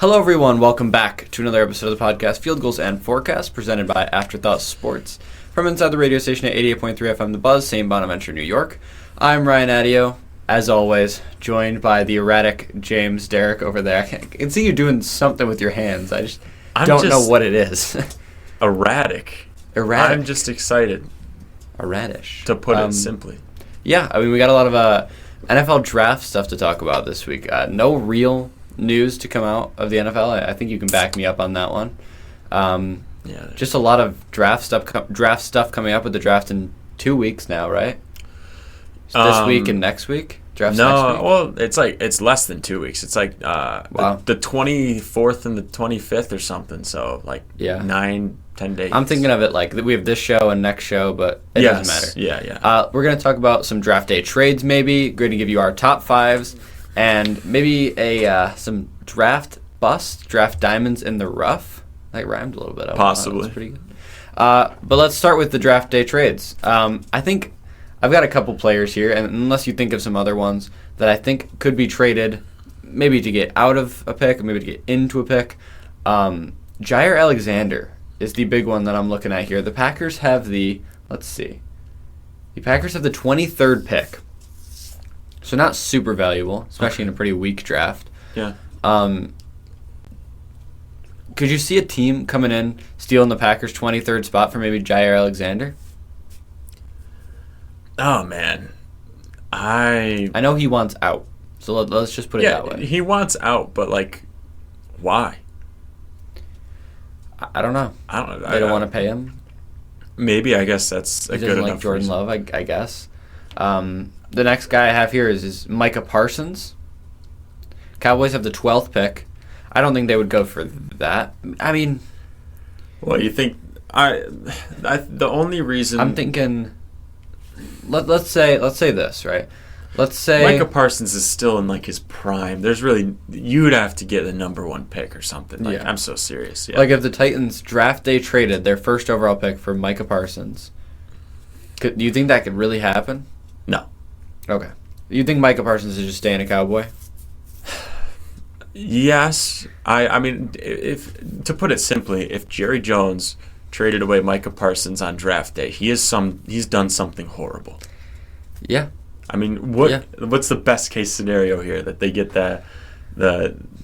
Hello, everyone. Welcome back to another episode of the podcast, Field Goals and Forecast, presented by Afterthought Sports. From inside the radio station at 88.3 FM The Buzz, St. Bonaventure, New York. I'm Ryan Adio, as always, joined by the erratic James Derrick over there. I can see you doing something with your hands. I don't know what it is. Erratic. I'm just excited. Erratish. To put it simply. Yeah, I mean, we got a lot of NFL draft stuff to talk about this week. No real news to come out of the NFL. I think you can back me up on that one. Just a lot of draft stuff coming up with the draft in 2 weeks now, right? This week and next week? Draft's next week? Well, it's less than 2 weeks. It's like the 24th and the 25th or something. So 9-10 days. I'm thinking of it like we have this show and next show, but it doesn't matter. Yeah. We're going to talk about some draft day trades maybe. We're going to give you our top fives and maybe some draft busts, draft diamonds in the rough. That rhymed a little bit. Possibly. That was pretty good. But let's start with the draft day trades. I think I've got a couple players here, and unless you think of some other ones that I think could be traded, maybe to get out of a pick, or maybe to get into a pick. Jair Alexander is the big one that I'm looking at here. The Packers have the 23rd pick. So not super valuable, especially in a pretty weak draft. Yeah. Could you see a team coming in, stealing the Packers' 23rd spot for maybe Jair Alexander? Oh, man. I know he wants out, so let's just put it that way. He wants out, but, why? I don't know. They don't want to pay him? Maybe, I guess that's a good enough like Jordan reason. Love, I guess. The next guy I have here is Micah Parsons. Cowboys have the 12th pick. I don't think they would go for that. I mean... Well, you think... the only reason... I'm thinking... Let's say this, right? Let's say... Micah Parsons is still in, his prime. There's really... You'd have to get the number one pick or something. I'm so serious. Yeah. If the Titans draft day traded their first overall pick for Micah Parsons, do you think that could really happen? No. Okay. You think Micah Parsons is just staying a Cowboy? Yes. I mean, if to put it simply, if Jerry Jones traded away Micah Parsons on draft day, he's done something horrible. Yeah. I mean, what's the best case scenario here? That they get the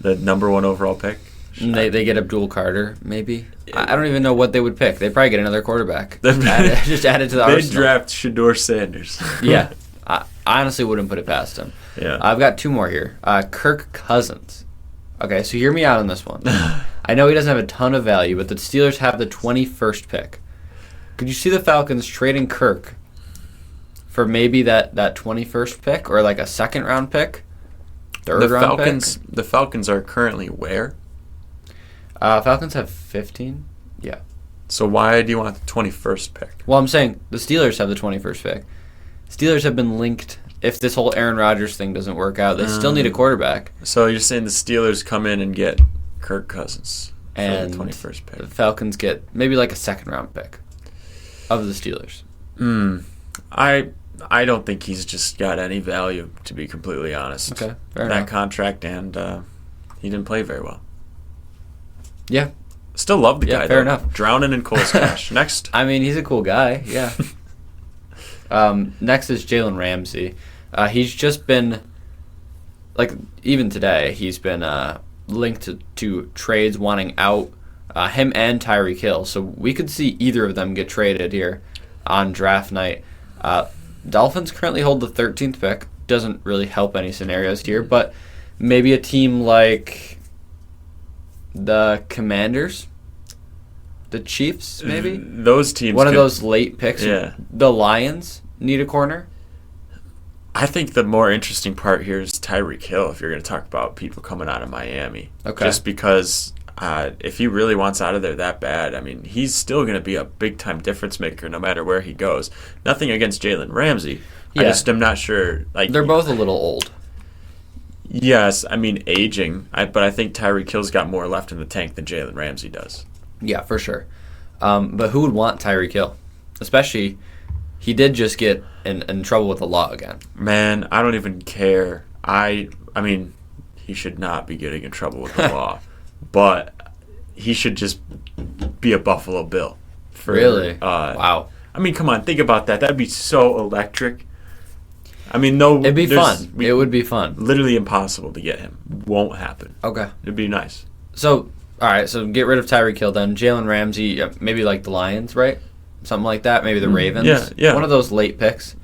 number one overall pick? They get Abdul Carter, maybe. I don't even know what they would pick. They'd probably get another quarterback. Just add it to the arsenal. They'd draft Shedeur Sanders. Yeah. I honestly wouldn't put it past him. Yeah. I've got two more here. Kirk Cousins. Okay, so hear me out on this one. I know he doesn't have a ton of value, but the Steelers have the 21st pick. Could you see the Falcons trading Kirk for maybe that 21st pick or a second-round pick? Third-round pick? The Falcons are currently where? Falcons have 15. Yeah. So why do you want the 21st pick? Well, I'm saying the Steelers have the 21st pick. Steelers have been linked. If this whole Aaron Rodgers thing doesn't work out, they still need a quarterback. So you're saying the Steelers come in and get Kirk Cousins for the 21st pick. The Falcons get maybe a second-round pick of the Steelers. I don't think he's just got any value, to be completely honest. Okay, fair enough. That contract, and he didn't play very well. Yeah. Still love the guy, fair though. Enough. Drowning in Cole's cash. Next. I mean, he's a cool guy, yeah. Next is Jalen Ramsey. He's just been, even today, he's been linked to trades wanting out, him and Tyreek Hill. So we could see either of them get traded here on draft night. Dolphins currently hold the 13th pick. Doesn't really help any scenarios here, but maybe a team like the Commanders, the Chiefs, maybe? Those teams. One of those late picks. Yeah. The Lions need a corner. I think the more interesting part here is Tyreek Hill, if you're going to talk about people coming out of Miami. Okay. Just because if he really wants out of there that bad, I mean, he's still going to be a big-time difference maker no matter where he goes. Nothing against Jalen Ramsey. Yeah. I just am not sure. They're both a little old. Yes, I mean, aging. But I think Tyreek Hill's got more left in the tank than Jalen Ramsey does. Yeah, for sure. But who would want Tyreek Hill? Especially, he did just get in trouble with the law again. Man, I don't even care. I mean, he should not be getting in trouble with the law. but he should just be a Buffalo Bill. Really? Wow. I mean, come on, think about that. That'd be so electric. I mean, no. It'd be fun. It would be fun. Literally impossible to get him. Won't happen. Okay. It'd be nice. So, all right. So get rid of Tyreek Hill then. Jalen Ramsey, maybe like the Lions, right? Something like that. Maybe the Ravens. Yeah. One of those late picks.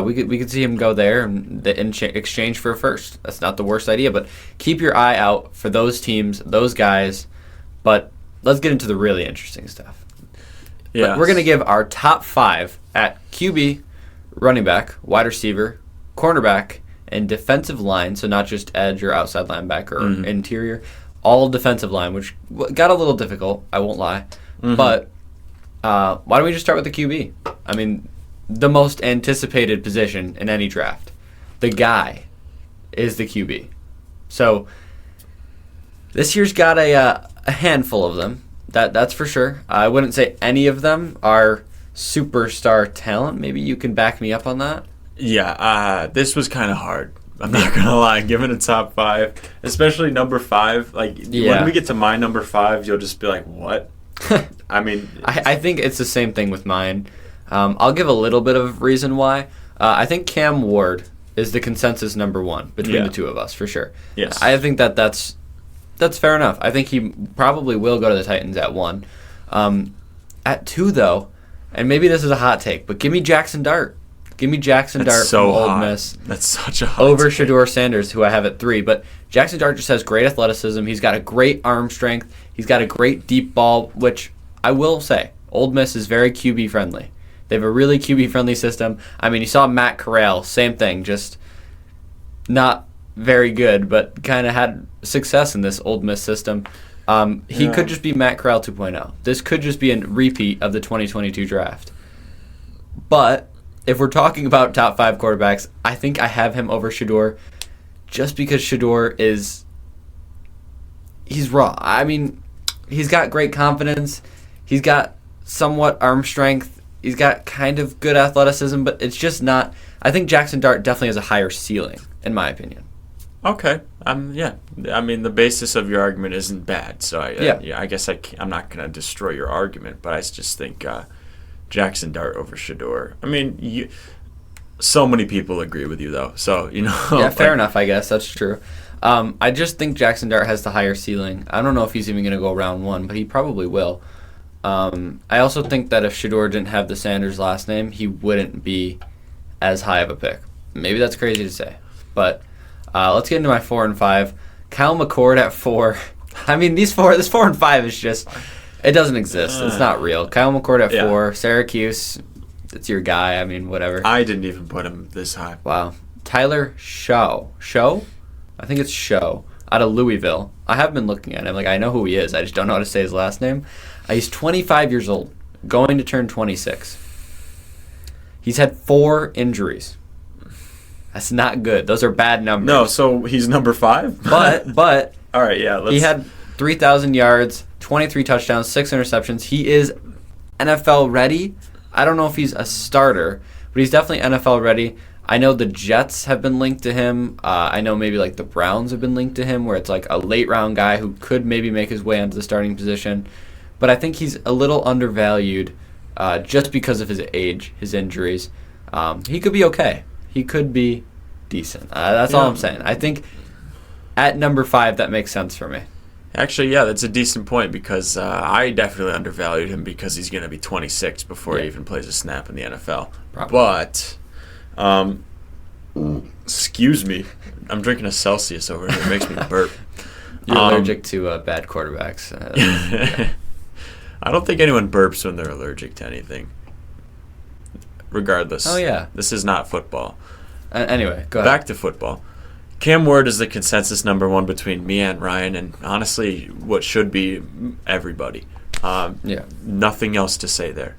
We could see him go there in exchange for a first. That's not the worst idea, but keep your eye out for those teams, those guys. But let's get into the really interesting stuff. Yeah. We're going to give our top 5 at QB, running back, wide receiver, cornerback, and defensive line. So not just edge or outside linebacker or interior. All defensive line, which got a little difficult, I won't lie. But why don't we just start with the QB? I mean, the most anticipated position in any draft. The guy is the QB. So this year's got a handful of them. That's for sure. I wouldn't say any of them are superstar talent. Maybe you can back me up on that. Yeah, this was kind of hard. I'm not going to lie. Given a top 5, especially number 5, when we get to my number 5, you'll just be like, what? I mean... I think it's the same thing with mine. I'll give a little bit of reason why. I think Cam Ward is the consensus number 1 between the two of us, for sure. Yes. I think that's fair enough. I think he probably will go to the Titans at 1. At 2, though, and maybe this is a hot take, but give me Jackson Dart. Give me Jackson Dart from Old Miss. That's such a hot over take. Shedeur Sanders, who I have at 3. But Jackson Dart just has great athleticism. He's got a great arm strength. He's got a great deep ball, which I will say, Old Miss is very QB friendly. They have a really QB friendly system. I mean, you saw Matt Corral, same thing, just not very good, but kind of had success in this Old Miss system. He could just be Matt Corral 2.0. This could just be a repeat of the 2022 draft. But if we're talking about top 5 quarterbacks, I think I have him over Shedeur just because Shedeur he's raw. I mean, he's got great confidence. He's got somewhat arm strength. He's got kind of good athleticism, but it's just not. I think Jackson Dart definitely has a higher ceiling, in my opinion. Okay. Yeah. I mean, the basis of your argument isn't bad, so I guess I'm not going to destroy your argument, but I just think Jackson Dart over Shedeur. I mean, so many people agree with you, though, so, Yeah, fair enough, I guess. That's true. I just think Jackson Dart has the higher ceiling. I don't know if he's even going to go round 1, but he probably will. I also think that if Shedeur didn't have the Sanders last name, he wouldn't be as high of a pick. Maybe that's crazy to say, but let's get into my 4 and 5. Kyle McCord at 4. I mean, this 4 and 5 is just, it doesn't exist. It's not real. Kyle McCord at 4. Syracuse, it's your guy. I mean, whatever. I didn't even put him this high. Wow. Tyler Show? I think it's Show. Out of Louisville. I have been looking at him. I know who he is. I just don't know how to say his last name. He's 25 years old, going to turn 26. He's had 4 injuries. That's not good. Those are bad numbers. No, so he's number 5? But all right, yeah. He had 3,000 yards, 23 touchdowns, 6 interceptions. He is NFL ready. I don't know if he's a starter, but he's definitely NFL ready. I know the Jets have been linked to him. I know maybe the Browns have been linked to him, where it's a late round guy who could maybe make his way onto the starting position. But I think he's a little undervalued just because of his age, his injuries. He could be okay. He could be decent. That's all I'm saying. I think at number 5, that makes sense for me. Actually, yeah, that's a decent point because I definitely undervalued him because he's going to be 26 before he even plays a snap in the NFL. Probably. But, excuse me, I'm drinking a Celsius over here. It makes me burp. You're allergic to bad quarterbacks. I don't think anyone burps when they're allergic to anything. Regardless. Oh, yeah. This is not football. Anyway, go ahead. Back to football. Cam Ward is the consensus number 1 between me and Ryan, and honestly, what should be everybody. Nothing else to say there.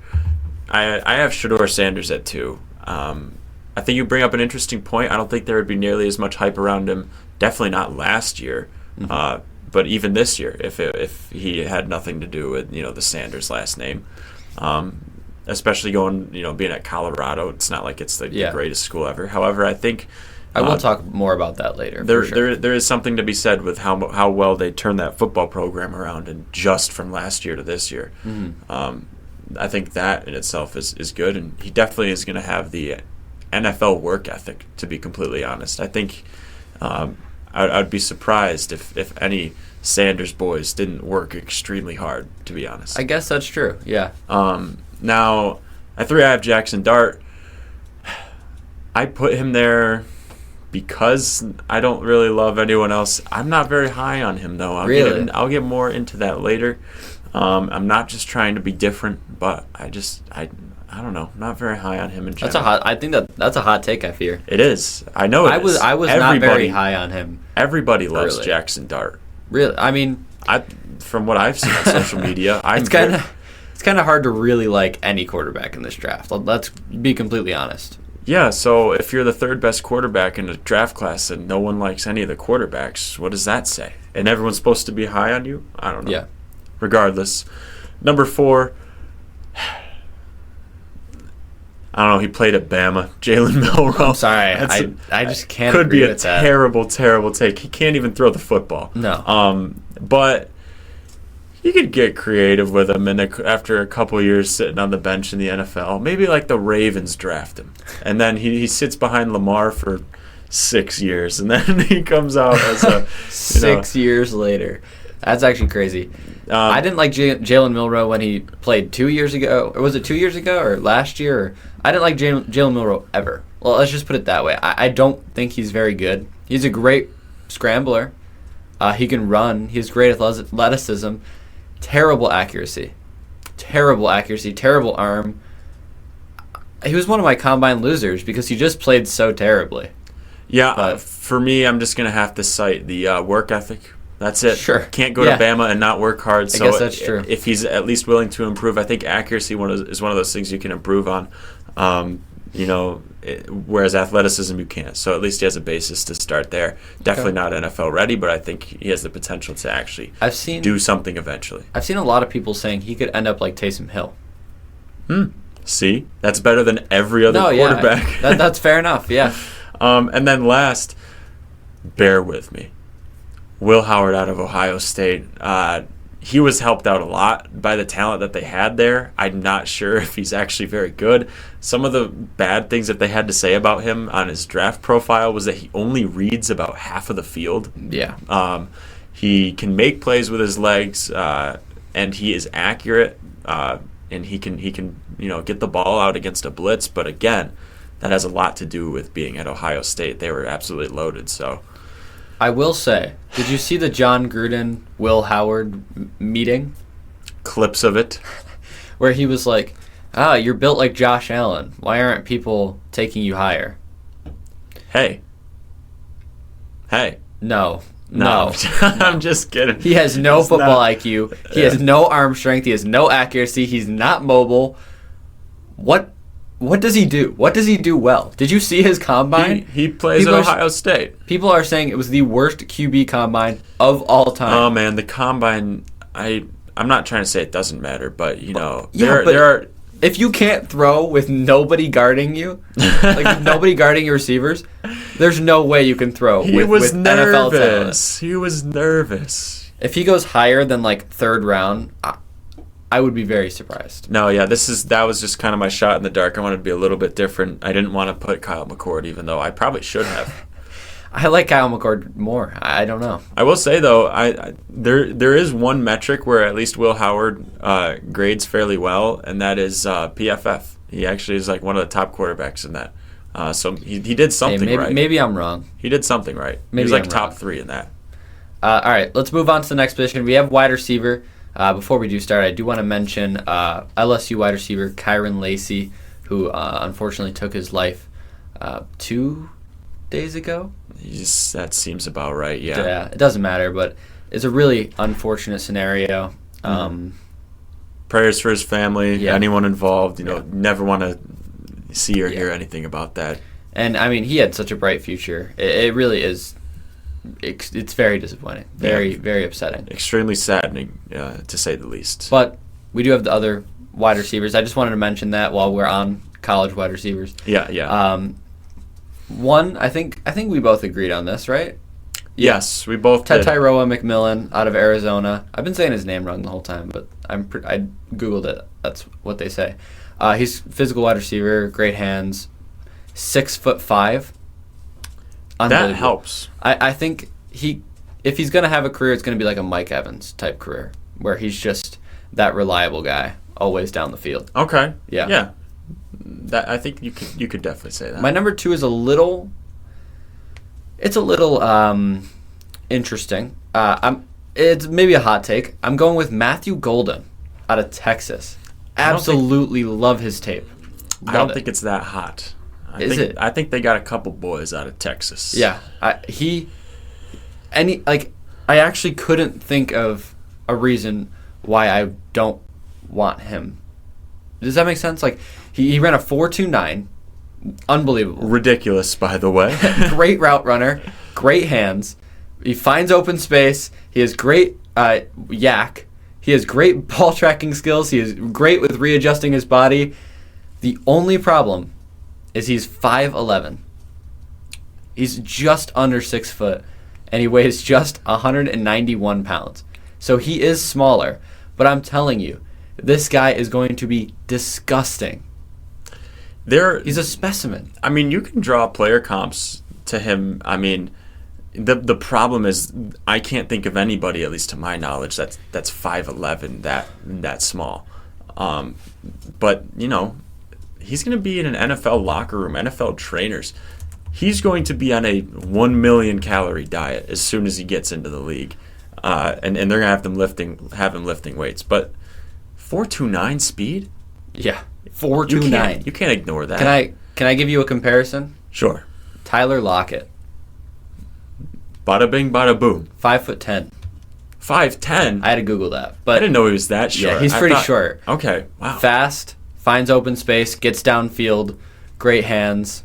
I have Shedeur Sanders at 2. I think you bring up an interesting point. I don't think there would be nearly as much hype around him. Definitely not last year, but even this year, if he had nothing to do with the Sanders last name. Especially being at Colorado, it's not like it's the greatest school ever. However, I think I will talk more about that later. There is something to be said with how well they turned that football program around, and just from last year to this year. Mm-hmm. I think that in itself is good, and he definitely is going to have the NFL work ethic, to be completely honest. I think I'd be surprised if any Sanders boys didn't work extremely hard, to be honest. I guess that's true, yeah. Now, at 3 I have Jackson Dart. I put him there because I don't really love anyone else. I'm not very high on him, though. I'll get more into that later. I'm not just trying to be different, but I don't know. Not very high on him in general. I think that's a hot take. I fear it is. I know it is. I was not very high on him. Everybody loves Jackson Dart. Really, I mean, from what I've seen on social media, it's kind of hard to really like any quarterback in this draft. Let's be completely honest. Yeah. So if you're the third best quarterback in a draft class and no one likes any of the quarterbacks, what does that say? And everyone's supposed to be high on you? I don't know. Yeah. Regardless, number 4. I don't know. He played at Bama. Jalen Milroe. I'm sorry. I just can't. Could agree be a with that. terrible take. He can't even throw the football. No. But you could get creative with him, and after a couple years sitting on the bench in the NFL, maybe like the Ravens draft him, and then he sits behind Lamar for 6 years, and then he comes out as a 6 years later. That's actually crazy. I didn't like Jalen Milroe when he played 2 years ago. Or was it 2 years ago or last year? I didn't like Jalen Milroe ever. Well, let's just put it that way. I don't think he's very good. He's a great scrambler. He can run. He has great athleticism. Terrible accuracy. Terrible arm. He was one of my combine losers because he just played so terribly. Yeah, for me, I'm just going to have to cite the work ethic. That's it. Sure. Can't go to Bama and not work hard. So I guess that's true. If he's at least willing to improve, I think accuracy is one of those things you can improve on. Whereas athleticism you can't. So at least he has a basis to start there. Definitely not NFL ready, but I think he has the potential to actually do something eventually. I've seen a lot of people saying he could end up like Taysom Hill. See? That's better than every other quarterback. Yeah. That's fair enough, yeah. And then last, bear with me. Will Howard out of Ohio State. He was helped out a lot by the talent that they had there. I'm not sure if he's actually very good. Some of the bad things that they had to say about him on his draft profile was that he only reads about half of the field. Yeah. He can make plays with his legs, and he is accurate, and he can get the ball out against a blitz. But again, that has a lot to do with being at Ohio State. They were absolutely loaded. So. I will say, did you see the John Gruden, Will Howard meeting? Clips of it. Where he was like, you're built like Josh Allen. Why aren't people taking you higher? Hey. No. I'm just kidding. He has no football IQ. He has no arm strength. He has no accuracy. He's not mobile. What does he do? What does he do well? Did you see his combine? He plays at Ohio State. People are saying it was the worst QB combine of all time. Oh, man, the combine, I'm not trying to say it doesn't matter, but, there are... If you can't throw with nobody guarding you, like nobody guarding your receivers, there's no way you can throw with NFL talent. He was nervous. If he goes higher than, like, third round... I would be very surprised. No, yeah, that was just kind of my shot in the dark. I wanted to be a little bit different. I didn't want to put Kyle McCord, even though I probably should have. I like Kyle McCord more. I don't know. I will say though, there is one metric where at least Will Howard grades fairly well, and that is PFF. He actually is like one of the top quarterbacks in that. So he did something right. Maybe I'm wrong. He did something right. He was like top 3 in that. All right, let's move on to the next position. We have wide receiver. Before we do start, I do want to mention LSU wide receiver Kyron Lacey, who unfortunately took his life 2 days ago. That seems about right, yeah. Yeah, it doesn't matter, but it's a really unfortunate scenario. Prayers for his family, anyone involved. Never want to see or hear anything about that. And, I mean, he had such a bright future. It really is. It's very disappointing. Very upsetting. Extremely saddening, to say the least. But we do have the other wide receivers. I just wanted to mention that while we're on college wide receivers. Yeah. one, I think we both agreed on this, right? Yes, we both did. Tyrone McMillan out of Arizona. I've been saying his name wrong the whole time, but I Googled it. That's what they say. He's physical wide receiver, great hands, 6'5". That helps. I think if he's going to have a career, it's going to be like a Mike Evans type career, where he's just that reliable guy, always down the field. Okay. Yeah. Yeah. That I think you could definitely say that. My number 2 is a little interesting. It's maybe a hot take. I'm going with Matthew Golden out of Texas. Absolutely love his tape. I don't think it's that hot. I think they got a couple boys out of Texas. Yeah. I actually couldn't think of a reason why I don't want him. Does that make sense? Like, he ran a 4.29. Unbelievable. Ridiculous, by the way. Great route runner. Great hands. He finds open space. He has great yak. He has great ball tracking skills. He is great with readjusting his body. The only problem is he's 5'11". He's just under 6 foot, and he weighs just 191 pounds. So he is smaller, but I'm telling you, this guy is going to be disgusting. He's a specimen. I mean, you can draw player comps to him. I mean, the problem is I can't think of anybody, at least to my knowledge, that's 5'11", that small. But he's going to be in an NFL locker room, NFL trainers. He's going to be on a 1 million calorie diet as soon as he gets into the league, and they're going to have him lifting weights. But 4.29 speed? Yeah, 4.29. You can't ignore that. Can I give you a comparison? Sure. Tyler Lockett. Bada bing, bada boom. 5'10". 5'10"? I had to Google that, but I didn't know he was that short. Yeah, he's pretty short. Okay, wow. Fast, finds open space, gets downfield, great hands.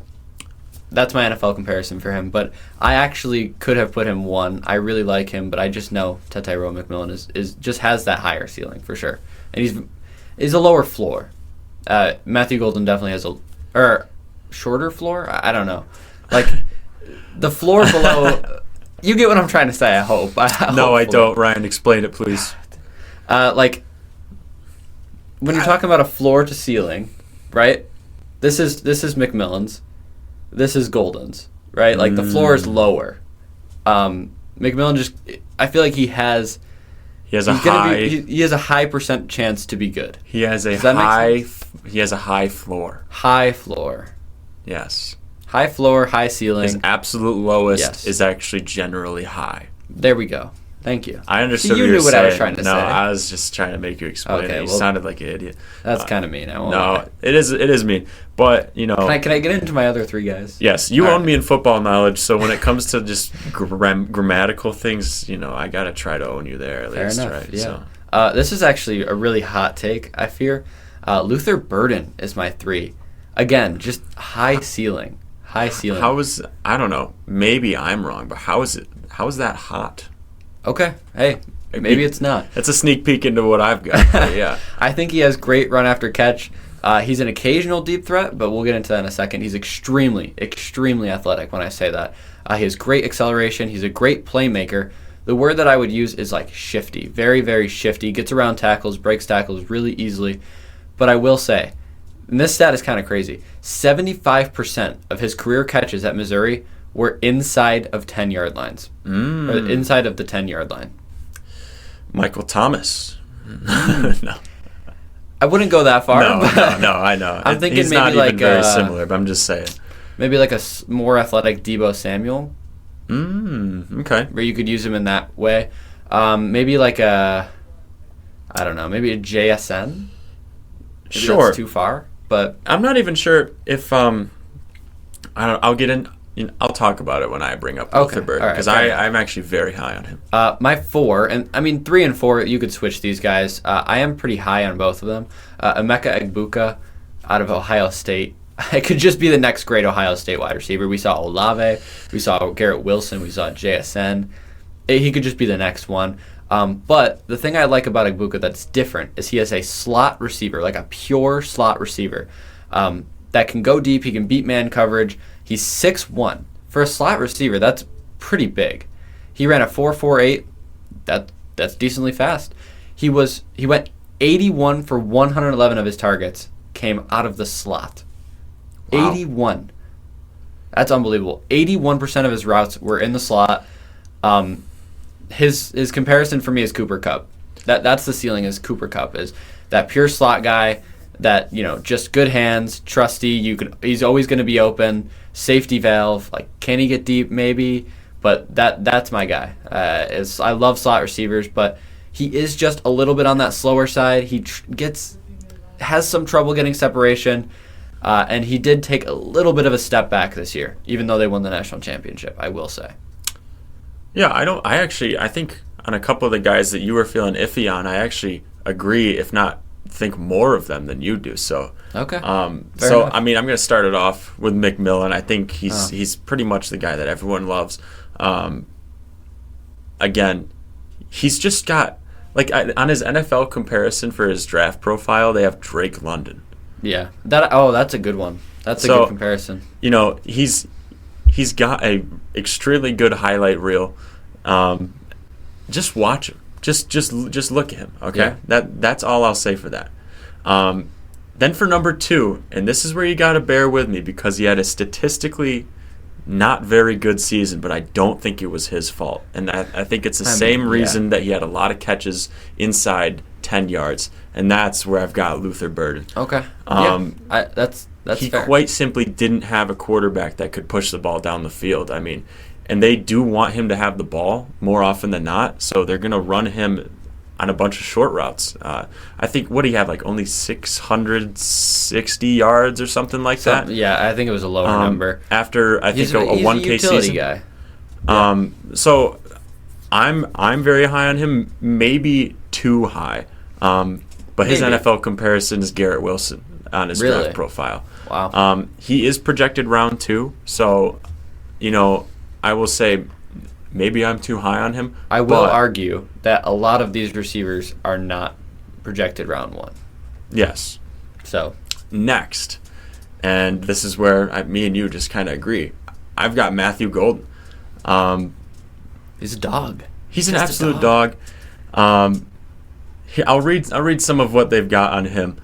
That's my NFL comparison for him. But I actually could have put him 1. I really like him, but I just know Tyrone McMillan is just has that higher ceiling for sure, and he's a lower floor. Matthew Golden definitely has a shorter floor. I don't know, like the floor below. You get what I'm trying to say. I hope. No, I don't. Ryan, explain it, please. Like when you're talking about a floor to ceiling, right? This is McMillan's. This is Golden's, right? Like the floor is lower. McMillan I feel like he has a high percent chance to be good. He has a high floor. High floor. Yes. High floor, high ceiling. His absolute lowest is actually generally high. There we go. Thank you. I understood. You knew what I was trying to say. No, I was just trying to make you explain it. You sounded like an idiot. That's kind of mean. It is mean. But Can I get into my other 3 guys? Yes, you own me in football knowledge. So when it comes to just grammatical things, I gotta try to own you there at least. Fair enough. Right? Yeah. So. This is actually a really hot take. I fear. Luther Burden is my 3. Again, just high ceiling. High ceiling. I don't know. Maybe I'm wrong, but how is that hot? Okay. Hey, maybe it's not. It's a sneak peek into what I've got. Yeah. I think he has great run after catch. He's an occasional deep threat, but we'll get into that in a second. He's extremely, extremely athletic when I say that. He has great acceleration. He's a great playmaker. The word that I would use is like shifty. Very, very shifty. Gets around tackles, breaks tackles really easily. But I will say, and this stat is kind of crazy, 75% of his career catches at Missouri were inside of 10-yard lines. Or inside of the 10-yard line. Michael Thomas. No. I wouldn't go that far. No, I know. I'm thinking he's maybe not like even very similar, but I'm just saying. Maybe like a more athletic Deebo Samuel. Okay. Where you could use him in that way. Maybe like I don't know, maybe a JSN. Maybe sure. That's too far, but I'm not even sure if I'll talk about it when I bring up Luther Burden, because I'm actually very high on him. My 4, and I mean 3 and 4, you could switch these guys. I am pretty high on both of them. Emeka Egbuka out of Ohio State. It could just be the next great Ohio State wide receiver. We saw Olave, we saw Garrett Wilson, we saw JSN. He could just be the next one. But the thing I like about Egbuka that's different is he has a slot receiver, like a pure slot receiver, that can go deep. He can beat man coverage. He's 6'1". For a slot receiver, that's pretty big. He ran a 4.48. That's decently fast. He went 81 for 111 of his targets came out of the slot. Wow. 81. That's unbelievable. 81% of his routes were in the slot. His comparison for me is Cooper Kupp. That's the ceiling is Cooper Kupp, is that pure slot guy that, just good hands, trusty. He's always going to be open, safety valve. Like, can he get deep? Maybe, but that's my guy. I love slot receivers, but he is just a little bit on that slower side. He has some trouble getting separation, and he did take a little bit of a step back this year, even though they won the national championship, I will say. Yeah, I think on a couple of the guys that you were feeling iffy on, I actually agree, if not think more of them than you do. So okay. So enough. I mean, I'm going to start it off with McMillan. I think he's pretty much the guy that everyone loves. Again, he's just got, like, on his NFL comparison for his draft profile, they have Drake London. Yeah. That's a good one. That's a good comparison. He's got a extremely good highlight reel. Just watch him. Just look at him. Okay, yeah. That's all I'll say for that. Then for number 2, and this is where you got to bear with me because he had a statistically not very good season, but I don't think it was his fault, and I think it's the same reason that he had a lot of catches inside 10 yards, and that's where I've got Luther Burden. Okay. That's he fair. Quite simply didn't have a quarterback that could push the ball down the field. I mean, and they do want him to have the ball more often than not, so they're going to run him on a bunch of short routes. I think, what do you have, like only 660 yards or something like that? Yeah, I think it was a lower number. After, I think, a 1K season. Guy. So I'm very high on him, maybe too high. But his NFL comparison is Garrett Wilson on his draft profile. Wow. He is projected round 2, so, I will say maybe I'm too high on him. I will argue that a lot of these receivers are not projected round 1. Yes. So next, and this is where me and you just kind of agree, I've got Matthew Golden. He's a dog. He's an absolute dog. I'll read some of what they've got on him.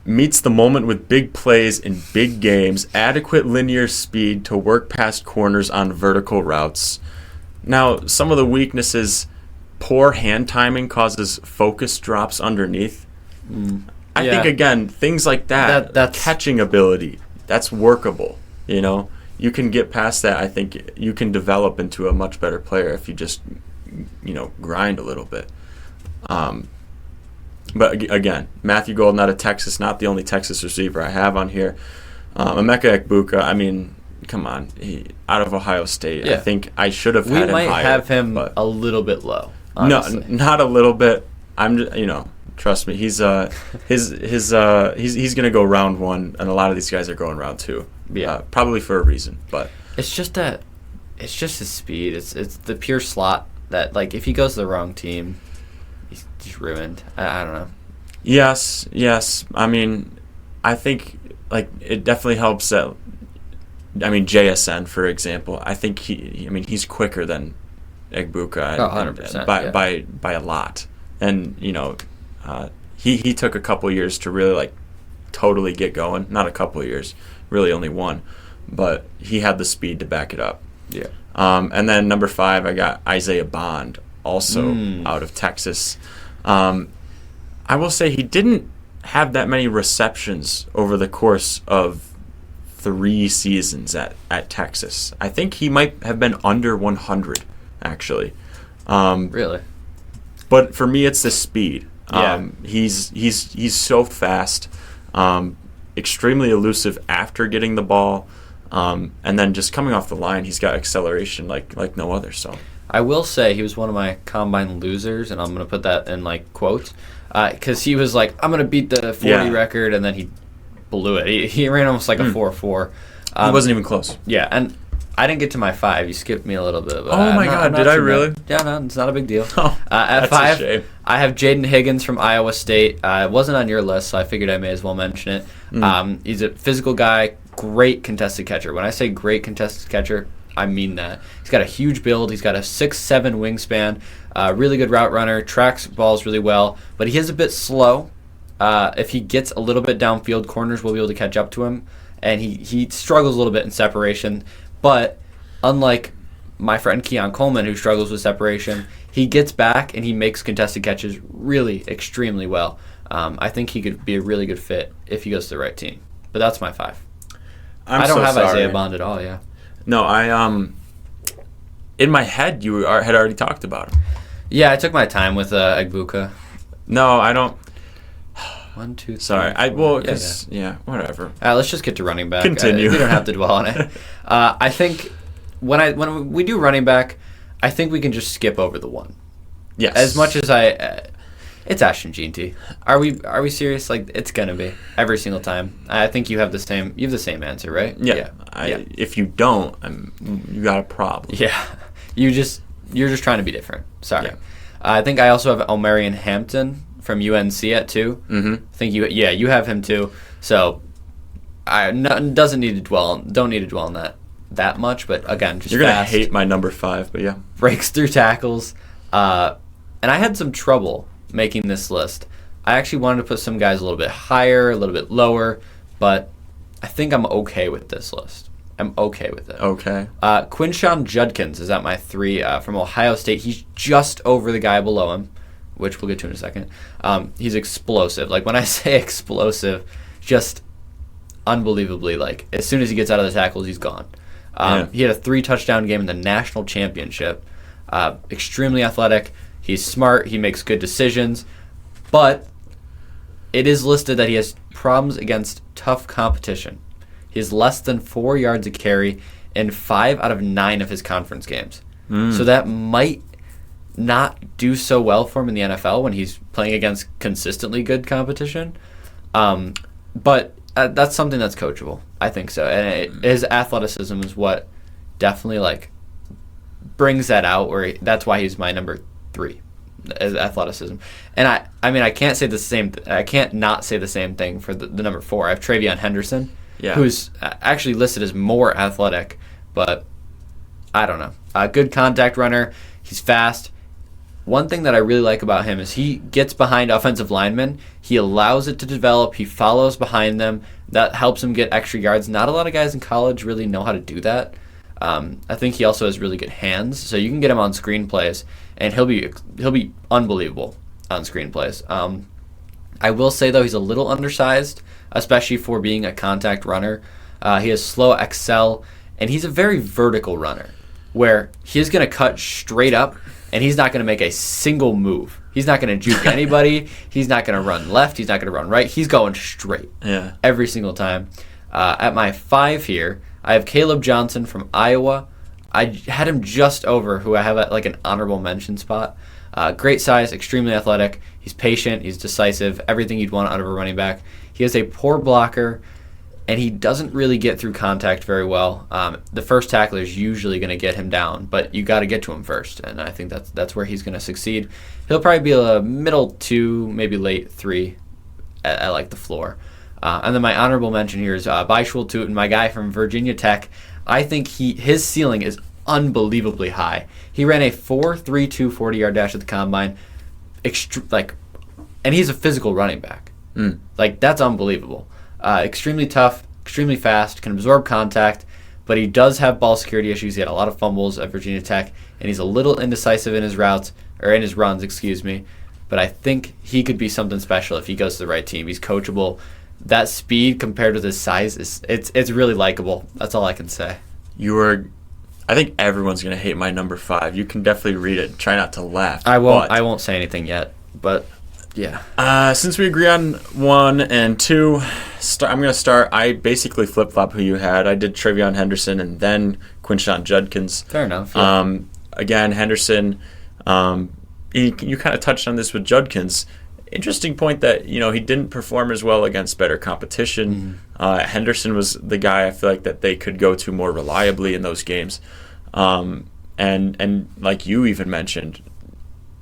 Meets the moment with big plays in big games, adequate linear speed to work past corners on vertical routes. Now, some of the weaknesses, poor hand timing causes focus drops underneath. I think, again, things like that's catching ability, that's workable. You can get past that. I think you can develop into a much better player if you just, grind a little bit. But again, Matthew Golden out of Texas, not the only Texas receiver I have on here. Emeka Egbuka, I mean, come on, out of Ohio State. Yeah. I think I should have had him higher. We might have him a little bit low, honestly. No, not a little bit. I'm just, trust me, he's going to go round 1, and a lot of these guys are going round 2. Yeah, probably for a reason, but it's just his speed. It's the pure slot that, like, if he goes to the wrong team, he's ruined. I don't know. Yes. I mean, I think, like, it definitely helps that. I mean, JSN, for example. I think he's quicker than Egbuka. 100%. By a lot. And he took a couple years to really, like, totally get going. Not a couple years, really only one, but he had the speed to back it up. Yeah. And then number 5, I got Isaiah Bond, also out of Texas. I will say he didn't have that many receptions over the course of 3 seasons at Texas. I think he might have been under 100, actually. Really? But for me, it's the speed. He's so fast, extremely elusive after getting the ball, and then just coming off the line, he's got acceleration like no other. So I will say he was one of my combine losers, and I'm going to put that in, like, quotes, because he was like, I'm going to beat the 40 record, and then he blew it. He ran almost like a 4.4. He wasn't even close. Yeah, and I didn't get to my 5. You skipped me a little bit. But oh, my God. Did I really? Yeah, no, it's not a big deal. that's At 5, a shame. I have Jaden Higgins from Iowa State. It wasn't on your list, so I figured I may as well mention it. He's a physical guy, great contested catcher. When I say great contested catcher, I mean that. He's got a huge build. He's got a 6'7" wingspan, really good route runner, tracks balls really well, but he is a bit slow. If he gets a little bit downfield, corners will be able to catch up to him, and he struggles a little bit in separation. But unlike my friend Keon Coleman, who struggles with separation, he gets back and he makes contested catches really extremely well. I think he could be a really good fit if he goes to the right team. But that's my 5. I don't have Isaiah Bond at all, yeah. No, in my head, you had already talked about him. Yeah, I took my time with Egbuka. No, I don't. 1, 2, 3. Sorry, whatever. Let's just get to running back. Continue. We don't have to dwell on it. I think when we do running back, I think we can just skip over the 1. Yes. As much as it's Ashton Jeanty. Are we serious? Like, it's gonna be every single time. I think you have the same answer, right? Yeah. If you don't, you got a problem. Yeah. You're just trying to be different. Sorry. Yeah. I think I also have Elmarian Hampton from UNC at 2. Mm-hmm. I think you have him too. So don't need to dwell on that much. But again, just you're gonna fast, hate my number 5, but yeah, breaks through tackles. And I had some trouble making this list. I actually wanted to put some guys a little bit higher, a little bit lower, but I think I'm okay with this list. I'm okay with it. Okay. Quinshon Judkins is at my 3 from Ohio State. He's just over the guy below him, which we'll get to in a second. He's explosive. Like, when I say explosive, just unbelievably, like, as soon as he gets out of the tackles, he's gone. He had a 3-touchdown game in the national championship. Extremely athletic. He's smart. He makes good decisions. But it is listed that he has problems against tough competition. He has less than 4 yards a carry in 5 out of 9 of his conference games. So that might not do so well for him in the NFL when he's playing against consistently good competition. But that's something that's coachable. I think so. And his athleticism is what definitely, like, brings that out. That's why he's my number 3, is athleticism. And I mean, I can't not say the same thing for the number 4. I have Travion Henderson, who's actually listed as more athletic, but I don't know. A good contact runner. He's fast. One thing that I really like about him is he gets behind offensive linemen. He allows it to develop. He follows behind them. That helps him get extra yards. Not a lot of guys in college really know how to do that. I think he also has really good hands, so you can get him on screenplays, and he'll be unbelievable on screenplays. I will say, though, he's a little undersized, especially for being a contact runner. He has slow XL, and he's a very vertical runner, where he's going to cut straight up, and he's not going to make a single move. He's not going to juke anybody. He's not going to run left. He's not going to run right. He's going straight every single time. At my 5 here, I have Caleb Johnson from Iowa. I had him just over who I have at like an honorable mention spot. Great size, extremely athletic. He's patient. He's decisive. Everything you'd want out of a running back. He is a poor blocker, and he doesn't really get through contact very well. The first tackler is usually going to get him down, but you got to get to him first, and I think that's where he's going to succeed. He'll probably be a middle 2, maybe late 3 at like the floor. And then my honorable mention here is Baishul Tootin, my guy from Virginia Tech. I think his ceiling is unbelievably high. He ran a 4.32 40-yard dash at the combine, and he's a physical running back. Like, that's unbelievable. Extremely tough, extremely fast, can absorb contact, but he does have ball security issues. He had a lot of fumbles at Virginia Tech, and he's a little indecisive in his runs, but I think he could be something special if he goes to the right team. He's coachable. That speed compared with his size it's really likable. That's all I can say. I think everyone's gonna hate my number 5. You can definitely read it. Try not to laugh. I won't say anything yet, but yeah. Since we agree on 1 and 2, I'm gonna start. I basically flip flop who you had. I did Travion Henderson and then Quinshon Judkins. Fair enough. Yeah. Again, Henderson. You kind of touched on this with Judkins. Interesting point that he didn't perform as well against better competition. Henderson was the guy I feel like that they could go to more reliably in those games, and like you even mentioned,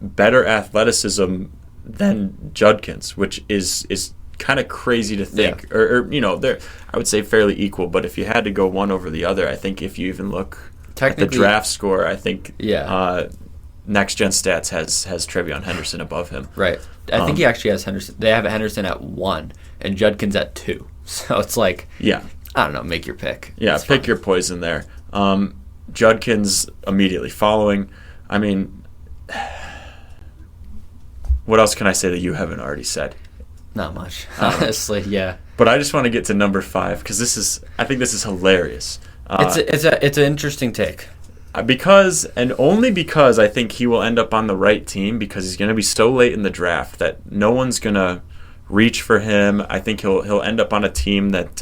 better athleticism than Judkins, which is kind of crazy to think. Or they're, I would say, fairly equal. But if you had to go one over the other, I think if you even look at the draft score, I think Next Gen Stats has Trevion Henderson above him. Right. I think he actually has Henderson. They have Henderson at 1 and Judkins at 2. So it's like, I don't know, make your pick. Yeah, it's pick your poison there. Judkins immediately following. I mean, what else can I say that you haven't already said? Not much, honestly. Yeah. But I just want to get to number 5 because I think this is hilarious. It's an interesting take. Only because I think he will end up on the right team because he's going to be so late in the draft that no one's going to reach for him. I think he'll end up on a team that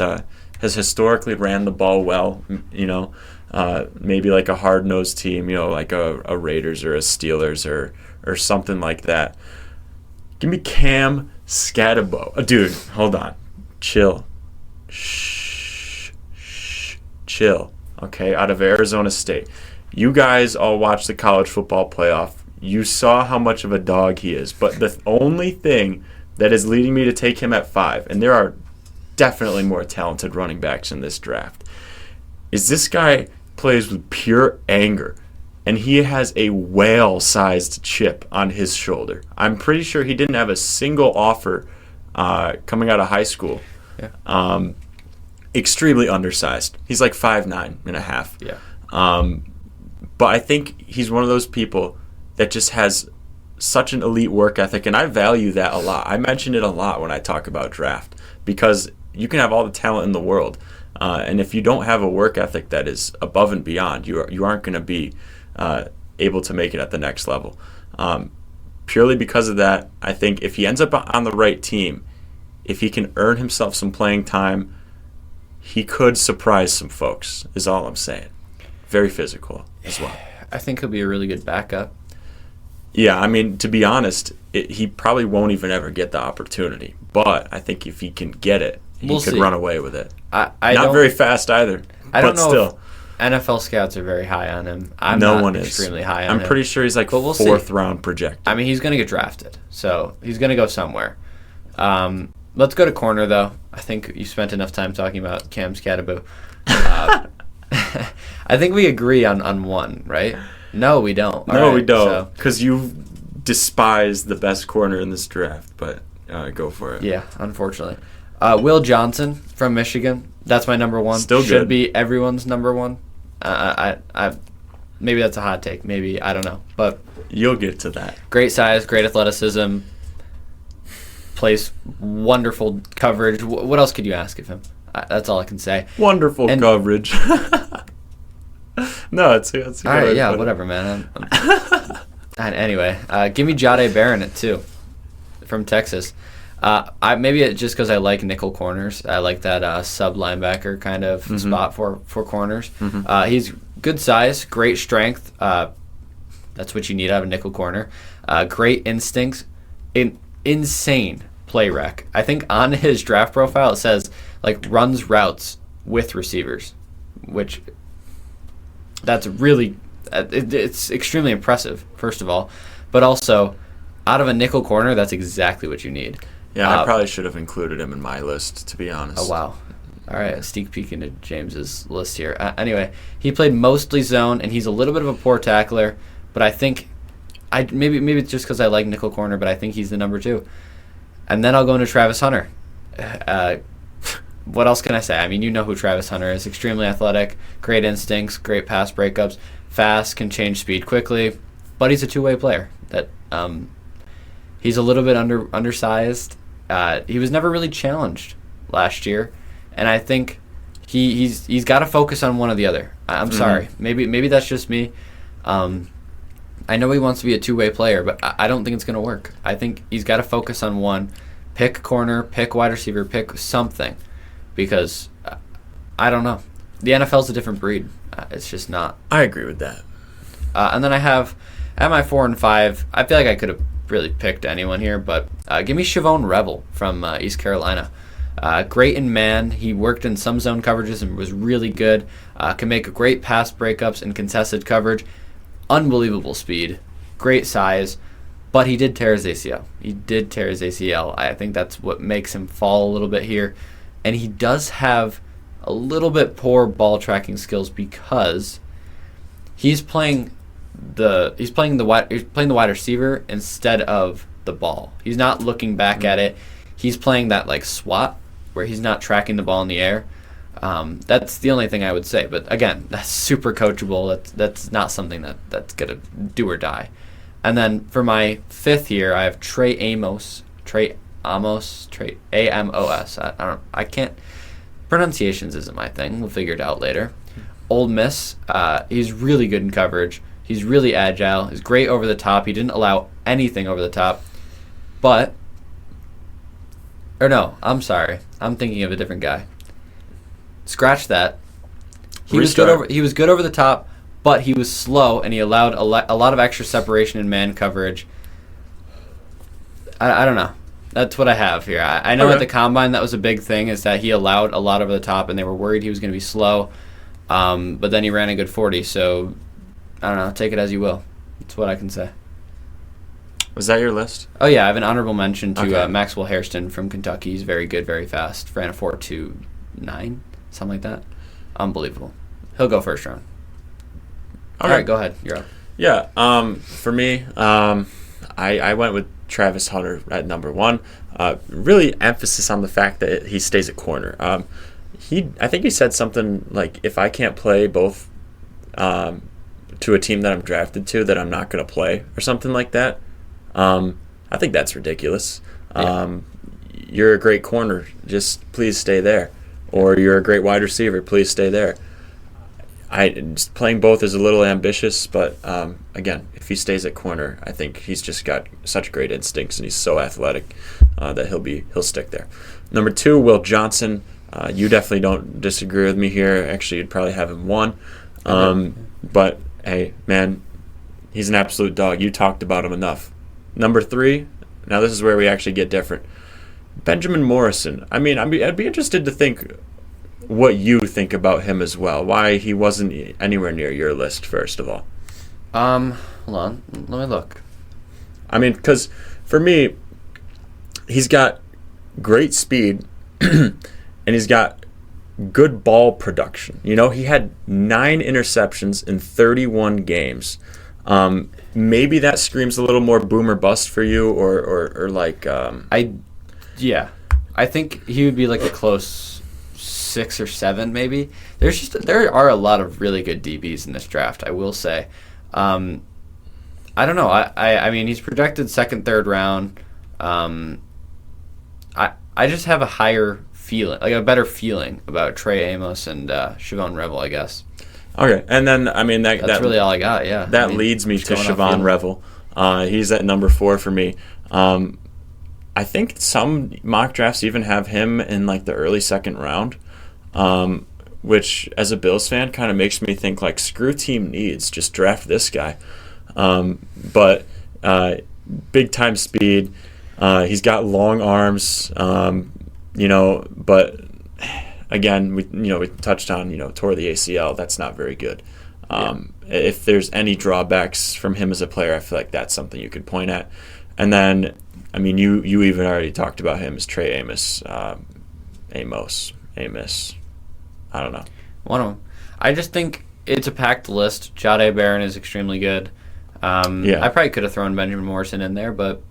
has historically ran the ball well. Maybe like a hard-nosed team, like a Raiders or a Steelers or something like that. Give me Cam Scatabo. Dude, hold on. Chill. Shh. Chill. Okay, out of Arizona State. You guys all watched the college football playoff. You saw how much of a dog he is. But the only thing that is leading me to take him at 5, and there are definitely more talented running backs in this draft, is this guy plays with pure anger. And he has a whale-sized chip on his shoulder. I'm pretty sure he didn't have a single offer coming out of high school. Yeah. Extremely undersized. He's like 5'9" and a half. Yeah. But I think he's one of those people that just has such an elite work ethic, and I value that a lot. I mention it a lot when I talk about draft because you can have all the talent in the world, and if you don't have a work ethic that is above and beyond, you aren't going to be able to make it at the next level. Purely because of that, I think if he ends up on the right team, if he can earn himself some playing time, he could surprise some folks, is all I'm saying. Very physical as well. I think he'll be a really good backup. Yeah, I mean, to be honest, he probably won't even ever get the opportunity. But I think if he can get it, he could run away with it. Not very fast either. I don't know still. If NFL scouts are very high on him. I'm no not one extremely is. high on him. I'm pretty sure he's like fourth round projected. I mean, he's going to get drafted, so he's going to go somewhere. Let's go to corner, though. I think you spent enough time talking about Cam Scatabo. I think we agree on one, right? No, we don't. We don't. Because you despise the best corner in this draft, but go for it. Yeah, unfortunately. Will Johnson from Michigan. That's my number 1. Still Should good. be everyone's number 1. Maybe that's a hot take. Maybe, I don't know. But you'll get to that. Great size, great athleticism. Plays wonderful coverage. What else could you ask of him? That's all I can say. Wonderful coverage. No, it's a good all right. Yeah, whatever, man. Anyway, give me Jahdae Barron at 2 from Texas. Maybe it's just because I like nickel corners. I like that sub linebacker kind of spot for corners. Mm-hmm. He's good size, great strength. That's what you need out of a nickel corner. Great instincts, insane play rec. I think on his draft profile it says like runs routes with receivers, which that's really it's extremely impressive. First of all, but also out of a nickel corner, that's exactly what you need. Yeah, I probably should have included him in my list, to be honest. Oh, wow. All right, a sneak peek into James's list here. Anyway, he played mostly zone, and he's a little bit of a poor tackler, but I think maybe it's just because I like nickel corner, but I think he's the number 2. And then I'll go into Travis Hunter. What else can I say? I mean, you know who Travis Hunter is. Extremely athletic, great instincts, great pass breakups, fast, can change speed quickly, but he's a two-way player. He's a little bit undersized. He was never really challenged last year, and I think he's got to focus on one or the other. I'm sorry, maybe that's just me. I know he wants to be a two-way player, but I don't think it's going to work. I think he's got to focus on one. Pick corner, pick wide receiver, pick something, because I don't know. The NFL's a different breed. It's just not. I agree with that. And then I have at my 4 and 5. I feel like I could have really picked anyone here, but give me Shavon Rebel from East Carolina. Great in man. He worked in some zone coverages and was really good. Can make great pass breakups and contested coverage. Unbelievable speed. Great size. But he did tear his ACL. I think that's what makes him fall a little bit here. And he does have a little bit poor ball tracking skills because he's playing the wide receiver instead of the ball. He's not looking back at it. He's playing that like SWAT where he's not tracking the ball in the air. That's the only thing I would say. But again, that's super coachable. That's not something that's gonna do or die. And then for my fifth here, I have Trey Amos. A-M-O-S. I can't. Pronunciations isn't my thing. We'll figure it out later. Ole Miss. He's really good in coverage. He's really agile. He's great over the top. He didn't allow anything over the top. But, or no, I'm sorry. I'm thinking of a different guy. Scratch that. He was good over the top, but he was slow, and he allowed a lot of extra separation in man coverage. I don't know. That's what I have here. I know at the Combine that was a big thing, is that he allowed a lot over the top, and they were worried he was going to be slow. But then he ran a good 40, so I don't know. Take it as you will. That's what I can say. Was that your list? Oh, yeah. I have an honorable mention to Maxwell Hairston from Kentucky. He's very good, very fast. Ran a 4.29, something like that. Unbelievable. He'll go first round. All right, go ahead. You're up. Yeah. For me, I went with Travis Hunter at number 1. Really emphasis on the fact that he stays at corner. I think he said something like, if I can't play both to a team that I'm drafted to, that I'm not going to play, or something like that. I think that's ridiculous. Yeah. You're a great corner. Just please stay there. Or you're a great wide receiver. Please stay there. Just playing both is a little ambitious, but again, if he stays at corner, I think he's just got such great instincts, and he's so athletic that he'll stick there. Number 2, Will Johnson. You definitely don't disagree with me here. Actually, you'd probably have him 1. But hey, man, he's an absolute dog. You talked about him enough. Number 3. Now this is where we actually get different. Benjamin Morrison. I mean, I'd be interested to think what you think about him as well. Why he wasn't anywhere near your list, first of all. Hold on. Let me look. I mean, because for me, he's got great speed and he's got good ball production. You know, he had 9 interceptions in 31 games. Maybe that screams a little more boom or bust for you, or like... I think he would be like a close 6 or 7, maybe. There are a lot of really good DBs in this draft, I will say. I don't know. I mean, he's projected second, third round. I just have a higher feeling, like a better feeling about Trey Amos and Siobhan Revel, I guess. Okay, and then I mean that's really all I got. Yeah, that leads me to Siobhan Revel. He's at number 4 for me. I think some mock drafts even have him in like the early second round, which as a Bills fan kind of makes me think like, screw team needs, just draft this guy. But big time speed. He's got long arms. But again, we touched on tore the ACL. That's not very good. If there's any drawbacks from him as a player, I feel like that's something you could point at. And then, I mean, you even already talked about him as Trey Amos. Amos. I don't know. One of them. I just think it's a packed list. Jahdae Barron is extremely good. I probably could have thrown Benjamin Morrison in there, but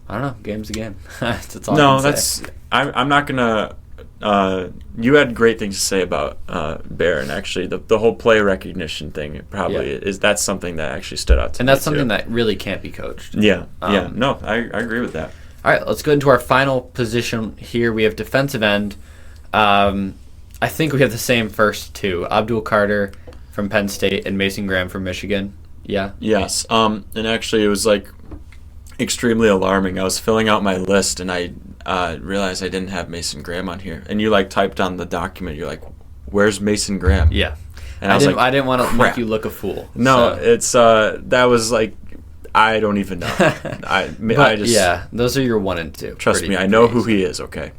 I don't know. Game's a game. That's all I can say. I'm not going to... you had great things to say about Barron, actually. The whole play recognition thing that's something that actually stood out to me. And that's something that really can't be coached. Yeah. No, I agree with that. All right, let's go into our final position here. We have defensive end. I think we have the same first two. Abdul Carter from Penn State and Mason Graham from Michigan. Yeah? Yes. And actually it was like extremely alarming. I was filling out my list and I realized I didn't have Mason Graham on here. And you like typed on the document, you're like, where's Mason Graham? Yeah. And I didn't want to make you look a fool. No, it's that was like, I don't even know. Those are your 1 and 2. Trust me, I know who he is, okay?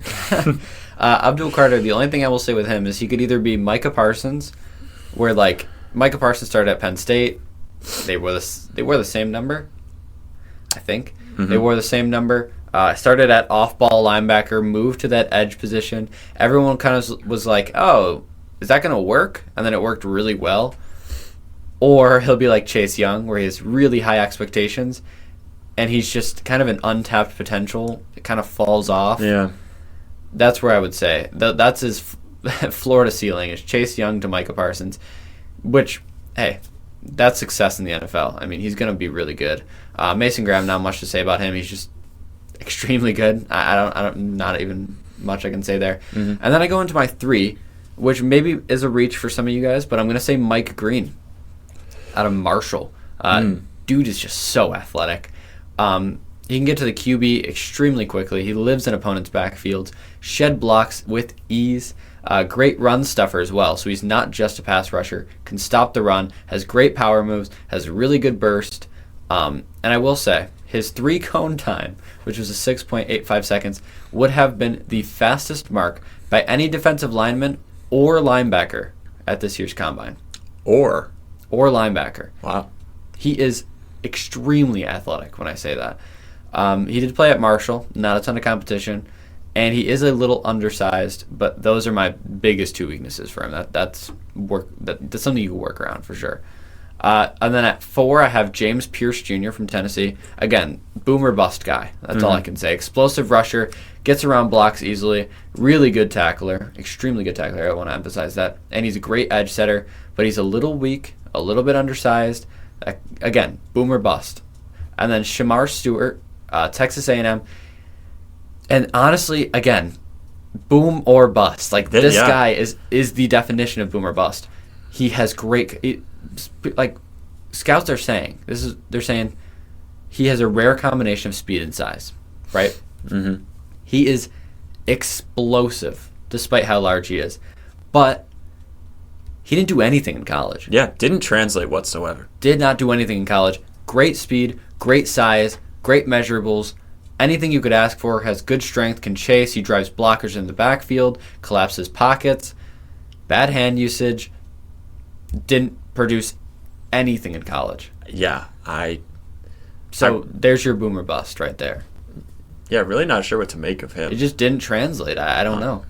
Abdul Carter, the only thing I will say with him is he could either be Micah Parsons, where like Micah Parsons started at Penn State. They were the same number. I think. They wore the same number. Started at off-ball linebacker, moved to that edge position. Everyone kind of was like, oh, is that going to work? And then it worked really well. Or he'll be like Chase Young, where he has really high expectations, and he's just kind of an untapped potential. It kind of falls off. Yeah. That's where I would say. That's his floor to ceiling, is Chase Young to Micah Parsons, which, hey, that's success in the NFL. I mean, he's going to be really good. Mason Graham, not much to say about him. He's just extremely good. I don't, not even much I can say there. And then I go into my 3, which maybe is a reach for some of you guys, but I'm going to say Mike Green out of Marshall. Dude is just so athletic. He can get to the QB extremely quickly. He lives in opponents' backfields, shed blocks with ease. Great run stuffer as well, so he's not just a pass rusher. Can stop the run, has great power moves, has really good burst. And I will say, his 3-cone time, which was a 6.85 seconds, would have been the fastest mark by any defensive lineman or linebacker at this year's combine. Or linebacker. Wow. He is extremely athletic when I say that. He did play at Marshall, not a ton of competition, and he is a little undersized, but those are my biggest 2 weaknesses for him. That's something you can work around for sure. And then at 4, I have James Pierce Jr. from Tennessee. Again, boomer bust guy. That's all I can say. Explosive rusher, gets around blocks easily, really good tackler, extremely good tackler. I want to emphasize that. And he's a great edge setter, but he's a little weak, a little bit undersized. Again, boomer bust. And then Shamar Stewart, Texas A&M. And honestly, again, boom or bust. Like, this guy is the definition of boom or bust. He has great... like, scouts are saying, they're saying he has a rare combination of speed and size, right? He is explosive, despite how large he is. But he didn't do anything in college. Yeah, didn't translate whatsoever. Did not do anything in college. Great speed, great size, great measurables. Anything you could ask for. Has good strength, can chase. He drives blockers in the backfield, collapses pockets. Bad hand usage. Didn't produce anything in college. Yeah, So there's your boomer bust right there. Yeah, really not sure what to make of him. It just didn't translate. I don't know.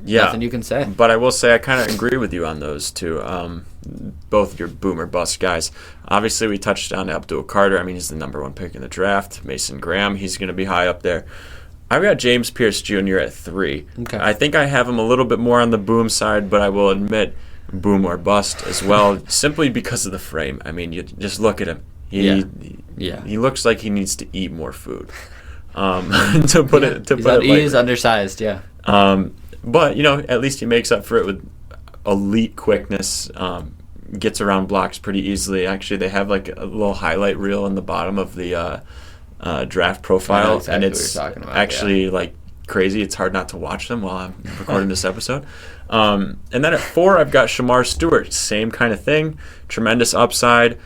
Yeah. Nothing you can say. But I will say I kind of agree with you on those two. Both your boomer bust guys. Obviously, we touched on Abdul Carter. I mean, he's the number 1 pick in the draft. Mason Graham, he's going to be high up there. I've got James Pierce Jr. at 3. Okay. I think I have him a little bit more on the boom side, but I will admit boom or bust as well, simply because of the frame. I mean, you just look at him. He looks like he needs to eat more food. He is undersized, yeah. But, at least he makes up for it with elite quickness, gets around blocks pretty easily. Actually, they have like a little highlight reel in the bottom of the draft profile, and it's actually like crazy. It's hard not to watch them while I'm recording this episode. And then at 4, I've got Shamar Stewart. Same kind of thing. Tremendous upside.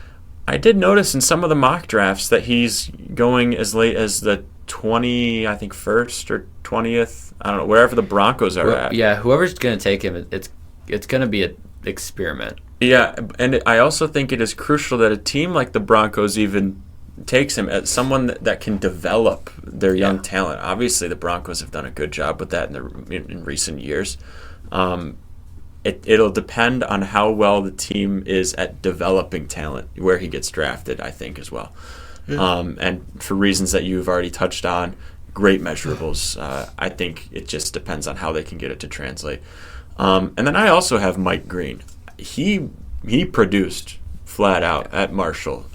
I did notice in some of the mock drafts that he's going as late as the 1st or 20th. I don't know, wherever the Broncos are at. Yeah, whoever's going to take him, it's going to be an experiment. Yeah, and I also think it is crucial that a team like the Broncos even takes him as someone that can develop their young talent. Obviously, the Broncos have done a good job with that in recent years. It'll depend on how well the team is at developing talent, where he gets drafted, I think, as well. And for reasons that you've already touched on, great measurables. I think it just depends on how they can get it to translate. And then I also have Mike Green. He produced flat out at Marshall.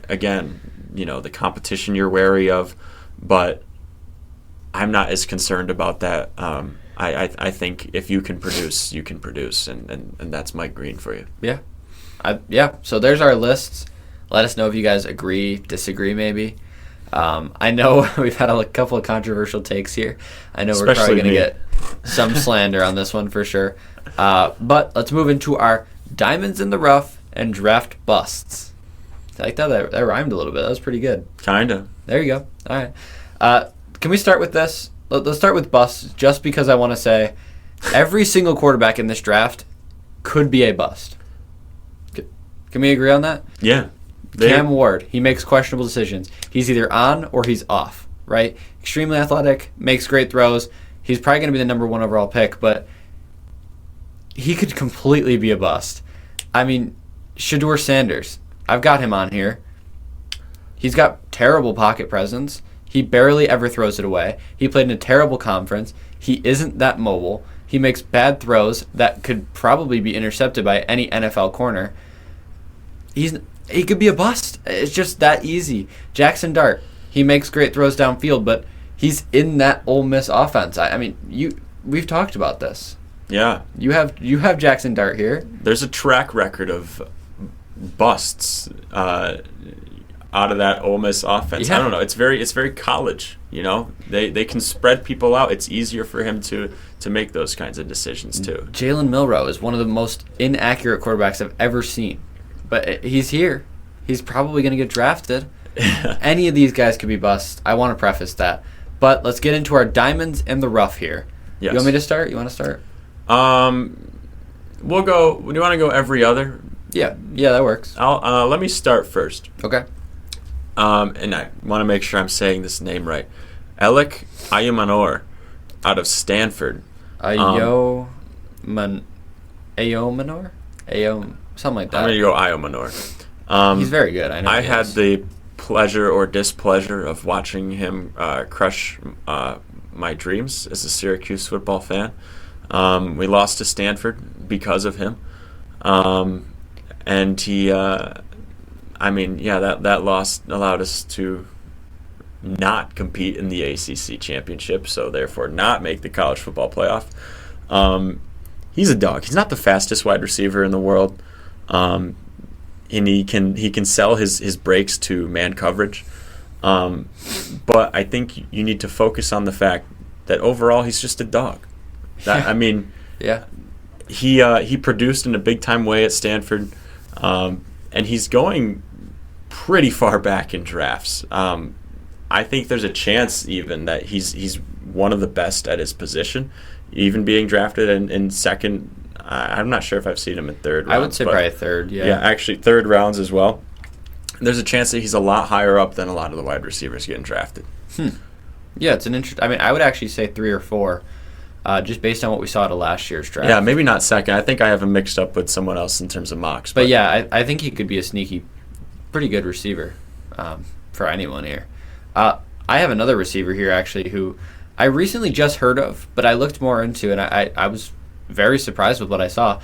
Again, the competition you're wary of, but I'm not as concerned about that. I think if you can produce, you can produce, and that's Mike Green for you. Yeah. So there's our lists. Let us know if you guys agree, disagree, maybe. I know we've had a couple of controversial takes here. I know we're probably going to get some slander on this one for sure. But let's move into our diamonds in the rough and draft busts. I like that rhymed a little bit. That was pretty good. Kinda. There you go. All right. Can we start with this? Let's start with busts, just because I want to say every single quarterback in this draft could be a bust. Can we agree on that? Yeah. Cam Ward, he makes questionable decisions. He's either on or he's off, right? Extremely athletic, makes great throws. He's probably going to be the number 1 overall pick, but he could completely be a bust. I mean, Shedeur Sanders, I've got him on here. He's got terrible pocket presence. He barely ever throws it away. He played in a terrible conference. He isn't that mobile. He makes bad throws that could probably be intercepted by any NFL corner. He could be a bust. It's just that easy. Jackson Dart, he makes great throws downfield, but he's in that Ole Miss offense. I mean, we've talked about this. Yeah. You have Jackson Dart here. There's a track record of busts out of that Ole Miss offense. Yeah. I don't know. It's very college. You know, they can spread people out. It's easier for him to make those kinds of decisions too. Jalen Milroe is one of the most inaccurate quarterbacks I've ever seen, but he's here. He's probably going to get drafted. Any of these guys could be bust. I want to preface that. But let's get into our diamonds in the rough here. Yes. You want me to start? You want to start? We'll go. Do you want to go every other? Yeah, that works. Let me start first. Okay. And I want to make sure I'm saying this name right. Alec Ayumanor out of Stanford. Ayo, something like that. I'm going to go Ayumanor. He's very good. I know. I had the pleasure or displeasure of watching him crush my dreams as a Syracuse football fan. We lost to Stanford because of him. And he, that loss allowed us to not compete in the ACC championship, so therefore not make the college football playoff. He's a dog. He's not the fastest wide receiver in the world. And he can sell his breaks to man coverage. But I think you need to focus on the fact that overall he's just a dog. Yeah. He produced in a big time way at Stanford, and he's going pretty far back in drafts. I think there's a chance even that he's one of the best at his position, even being drafted in second. I'm not sure if I've seen him in third round. I would say probably third, yeah. Yeah, actually third rounds as well. There's a chance that he's a lot higher up than a lot of the wide receivers getting drafted. Yeah, it's an interesting. I mean, I would actually say 3 or 4, just based on what we saw at last year's draft. Yeah, maybe not second. I think I have him mixed up with someone else in terms of mocks. But yeah, I think he could be a sneaky, pretty good receiver for anyone here. I have another receiver here, actually, who I recently just heard of, but I looked more into, and I was very surprised with what I saw.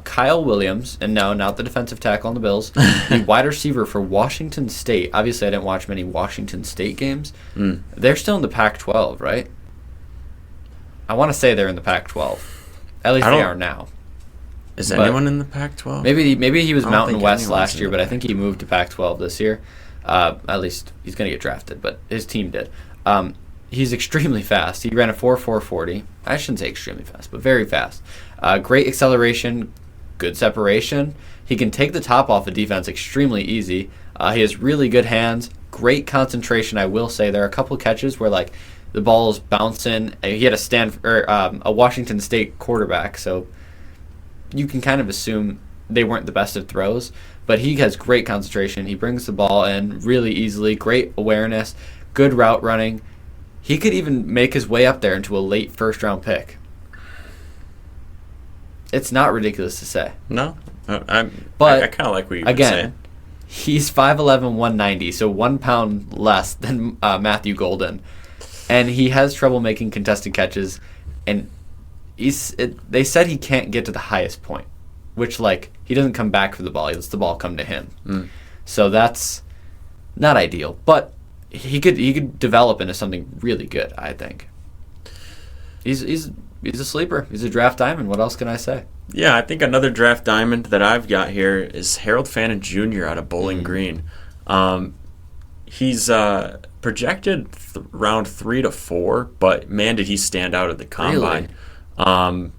Kyle Williams, and now the defensive tackle on the Bills, the wide receiver for Washington State. Obviously, I didn't watch many Washington State games. They're still in the Pac-12, right? I want to say they're in the Pac-12. At least they are now. Is anyone in the Pac-12? Maybe he was Mountain West last year, but I think he moved to Pac-12 this year. At least he's going to get drafted, but his team did. He's extremely fast. He ran a 4.440. I shouldn't say extremely fast, but very fast. Great acceleration, good separation. He can take the top off a defense extremely easy. He has really good hands, great concentration. I will say there are a couple catches where like the ball is bouncing. He had a Washington State quarterback, so you can kind of assume they weren't the best of throws. But he has great concentration. He brings the ball in really easily. Great awareness, good route running. He could even make his way up there into a late first-round pick. It's not ridiculous to say. No, I kind of like what you've been saying. He's 5'11", 190, so 1 pound less than Matthew Golden. And he has trouble making contested catches. And they said he can't get to the highest point, which, he doesn't come back for the ball. He lets the ball come to him. So that's not ideal. But he could develop into something really good, I think. He's a sleeper. He's a draft diamond. What else can I say? Yeah, I think another draft diamond that I've got here is Harold Fannin Jr. out of Bowling Green. He's projected round 3 to 4, but man, did he stand out at the combine. Really?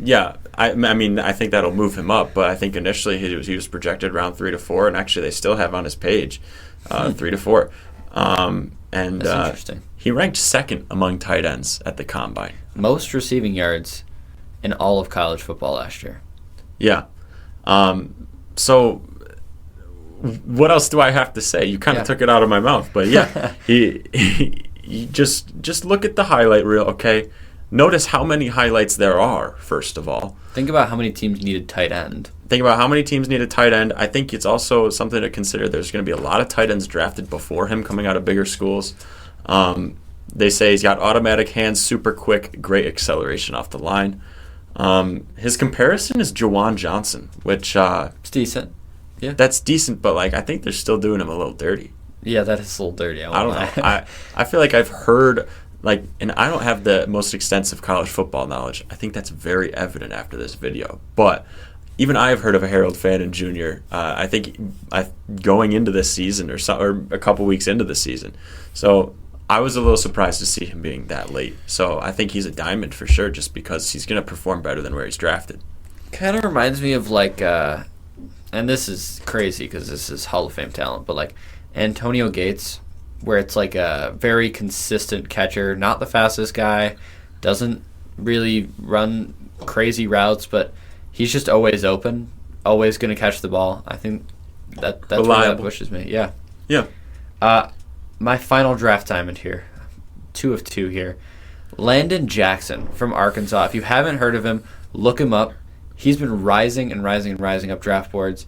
Yeah, I think that'll move him up, but I think initially he was projected round 3 to 4, and actually they still have on his page 3 to 4. And that's interesting. He ranked second among tight ends at the combine. Most receiving yards in all of college football last year. Yeah. So what else do I have to say? You kind of took it out of my mouth, but yeah, he just look at the highlight reel, okay? Notice how many highlights there are, first of all. Think about how many teams need a tight end. Think about how many teams need a tight end. I think it's also something to consider. There's going to be a lot of tight ends drafted before him coming out of bigger schools. They say he's got automatic hands, super quick, great acceleration off the line. His comparison is Jawan Johnson, which... it's decent. Yeah. That's decent, but I think they're still doing him a little dirty. Yeah, that is a little dirty. I don't know. I feel like I've heard... and I don't have the most extensive college football knowledge. I think that's very evident after this video. But even I have heard of a Harold Fannin Jr. I think going into this season or a couple weeks into the season. So I was a little surprised to see him being that late. So I think he's a diamond for sure, just because he's going to perform better than where he's drafted. Kind of reminds me of and this is crazy because this is Hall of Fame talent, but Antonio Gates, where it's a very consistent catcher, not the fastest guy, doesn't really run crazy routes, but he's just always open, always going to catch the ball. I think that's where that pushes me. Yeah. Yeah. My final draft diamond here, 2 of 2 here. Landon Jackson from Arkansas. If you haven't heard of him, look him up. He's been rising and rising and rising up draft boards.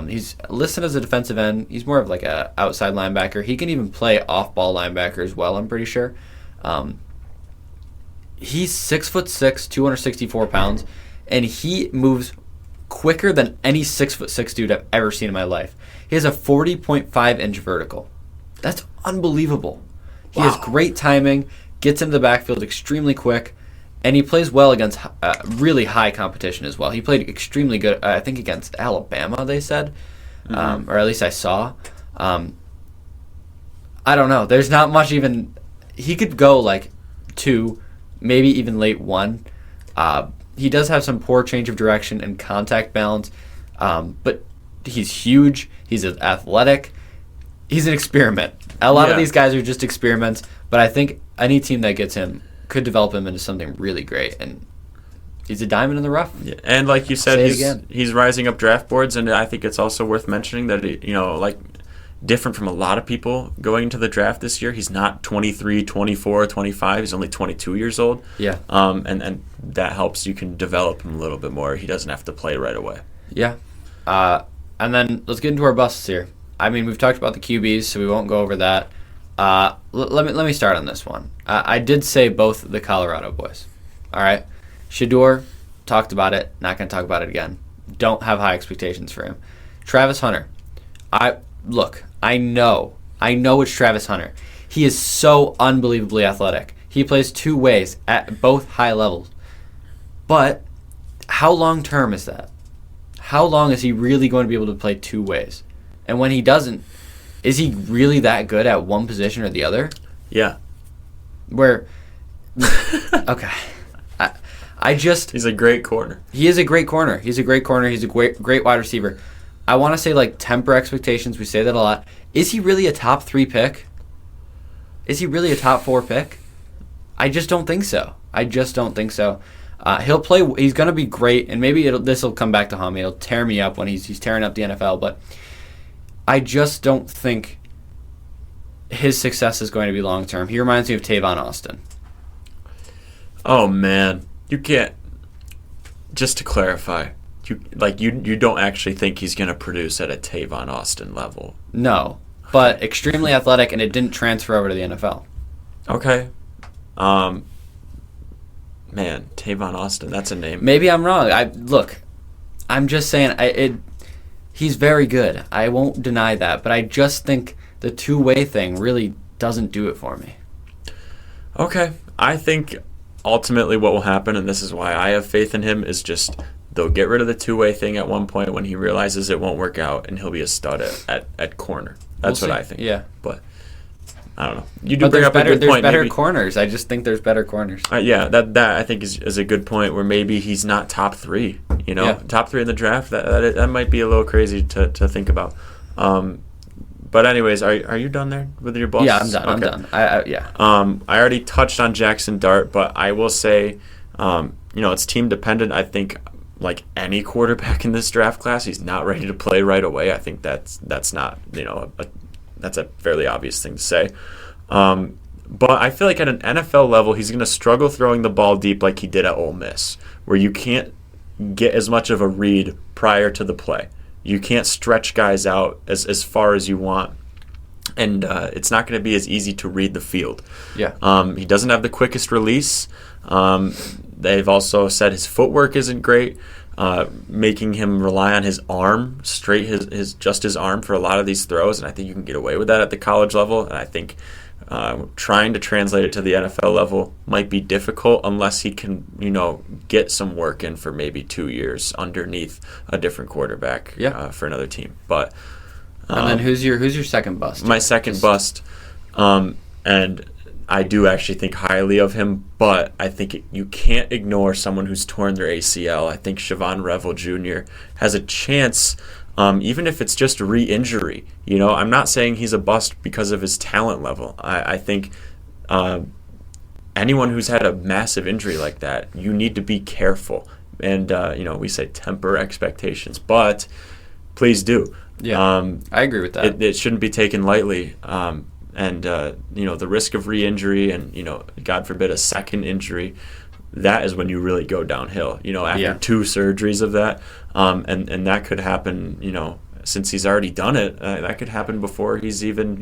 He's listed as a defensive end. He's more of a outside linebacker. He can even play off-ball linebacker as well, I'm pretty sure. He's 6'6", 264 pounds, and he moves quicker than any 6'6" dude I've ever seen in my life. He has a 40.5-inch vertical. That's unbelievable. He has great timing, gets into the backfield extremely quick, and he plays well against really high competition as well. He played extremely good, I think, against Alabama, they said, or at least I saw. I don't know. There's not much even... He could go 2, maybe even late 1. He does have some poor change of direction and contact balance, but he's huge. He's athletic. He's an experiment. A lot of these guys are just experiments, but I think any team that gets him could develop him into something really great, and he's a diamond in the rough. Yeah. And like you said, he's rising up draft boards, and I think it's also worth mentioning that different from a lot of people going into the draft this year, he's not 23, 24, 25. He's only 22 years old. Yeah. And that helps. You can develop him a little bit more. He doesn't have to play right away. Yeah. And then let's get into our busts here. I mean, we've talked about the QBs, so we won't go over that. Let me start on this one. I did say both the Colorado boys. All right? Shedeur, talked about it. Not going to talk about it again. Don't have high expectations for him. Travis Hunter. I know it's Travis Hunter. He is so unbelievably athletic. He plays 2 ways at both high levels. But how long-term is that? How long is he really going to be able to play 2 ways? And when he doesn't, is he really that good at one position or the other? Yeah. Okay. He's a great corner. He is a great corner. He's a great corner. He's a great wide receiver. I want to say temper expectations. We say that a lot. Is he really a top 3 pick? Is he really a top 4 pick? I just don't think so. He'll play. He's going to be great, and maybe this will come back to haunt me. It'll tear me up when he's tearing up the NFL, but I just don't think his success is going to be long term. He reminds me of Tavon Austin. Oh man, you can't. Just to clarify, you don't actually think he's going to produce at a Tavon Austin level? No, but extremely athletic, and it didn't transfer over to the NFL. Okay. Man, Tavon Austin, that's a name. Maybe I'm wrong. I'm just saying he's very good. I won't deny that, but I just think the 2-way thing really doesn't do it for me. Okay. I think ultimately what will happen, and this is why I have faith in him, is just they'll get rid of the 2-way thing at one point when he realizes it won't work out, and he'll be a stud at corner. That's what I think. Yeah. But I don't know. You do bring up a good point. There's better corners. I just think there's better corners. Yeah, that I think is a good point, where maybe he's not top 3. Top 3 in the draft. That might be a little crazy to think about. But anyways, are you done there with your boss? Yeah, I'm done. Okay. I'm done. I already touched on Jackson Dart, but I will say, it's team dependent. I think like any quarterback in this draft class, he's not ready to play right away. I think that's not, that's a fairly obvious thing to say. But I feel like at an NFL level, he's going to struggle throwing the ball deep like he did at Ole Miss, where you can't get as much of a read prior to the play. You can't stretch guys out as far as you want. And it's not going to be as easy to read the field. Yeah. He doesn't have the quickest release. They've also said his footwork isn't great, making him rely on his arm, his arm for a lot of these throws. And I think you can get away with that at the college level. And I think trying to translate it to the NFL level might be difficult unless he can, get some work in for maybe 2 years underneath a different quarterback for another team. But and then who's your second bust? My second bust, and I do actually think highly of him, but I think you can't ignore someone who's torn their ACL. I think Siobhan Revel Jr. has a chance, even if it's just re-injury. I'm not saying he's a bust because of his talent level. I think anyone who's had a massive injury like that, you need to be careful. And, we say temper expectations, but please do. Yeah, I agree with that. It shouldn't be taken lightly. And the risk of re-injury and, God forbid, a second injury, that is when you really go downhill, after 2 surgeries of that. And that could happen, since he's already done it, that could happen before he's even,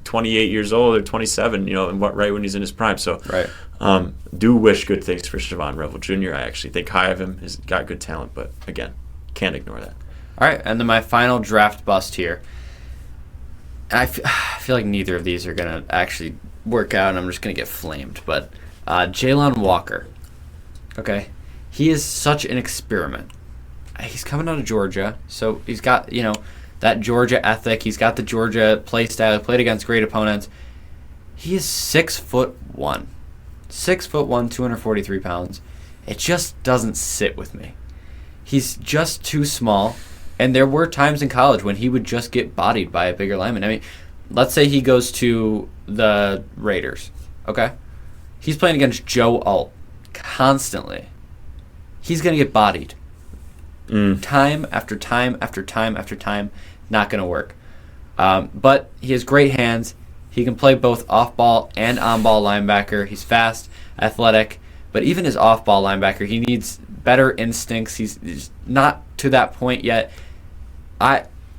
28 years old or 27, and right when he's in his prime. So do wish good things for Siobhan Revel Jr. I actually think high of him. He's got good talent, but again, can't ignore that. All right, and then my final draft bust here. I feel like neither of these are going to actually work out, and I'm just going to get flamed. But Jalen Walker, okay? He is such an experiment. He's coming out of Georgia, so he's got, that Georgia ethic. He's got the Georgia play style. He played against great opponents. He is 6'1". 6'1", 243 pounds. It just doesn't sit with me. He's just too small. And there were times in college when he would just get bodied by a bigger lineman. I mean, let's say he goes to the Raiders, okay? He's playing against Joe Alt constantly. He's going to get bodied. Time after time after time after time, not going to work. But he has great hands. He can play both off-ball and on-ball linebacker. He's fast, athletic. But even his off-ball linebacker, he needs better instincts. He's not to that point yet.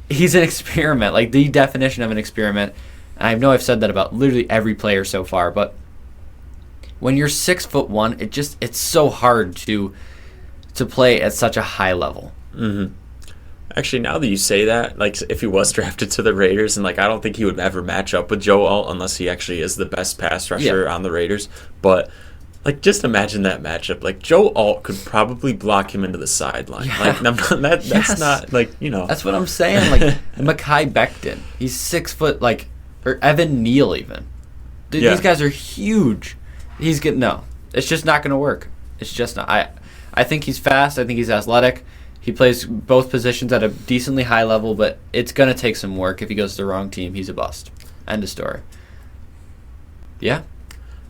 He's an experiment, like the definition of an experiment. I know I've said that about literally every player so far, but when you're 6'1", it's so hard to play at such a high level. Mm-hmm. Actually, now that you say that, like if he was drafted to the Raiders, and like I don't think he would ever match up with Joe Alt unless he actually is the best pass rusher on the Raiders. But like, just imagine that matchup. Like, Joe Alt could probably block him into the sideline. Yeah. Like, that's not, like, That's what I'm saying. Like, Mekhi Becton. He's 6 foot, like, or Evan Neal even. These guys are huge. It's just not going to work. It's just not. I think he's fast. I think he's athletic. He plays both positions at a decently high level, but it's going to take some work. If he goes to the wrong team, he's a bust. End of story. Yeah.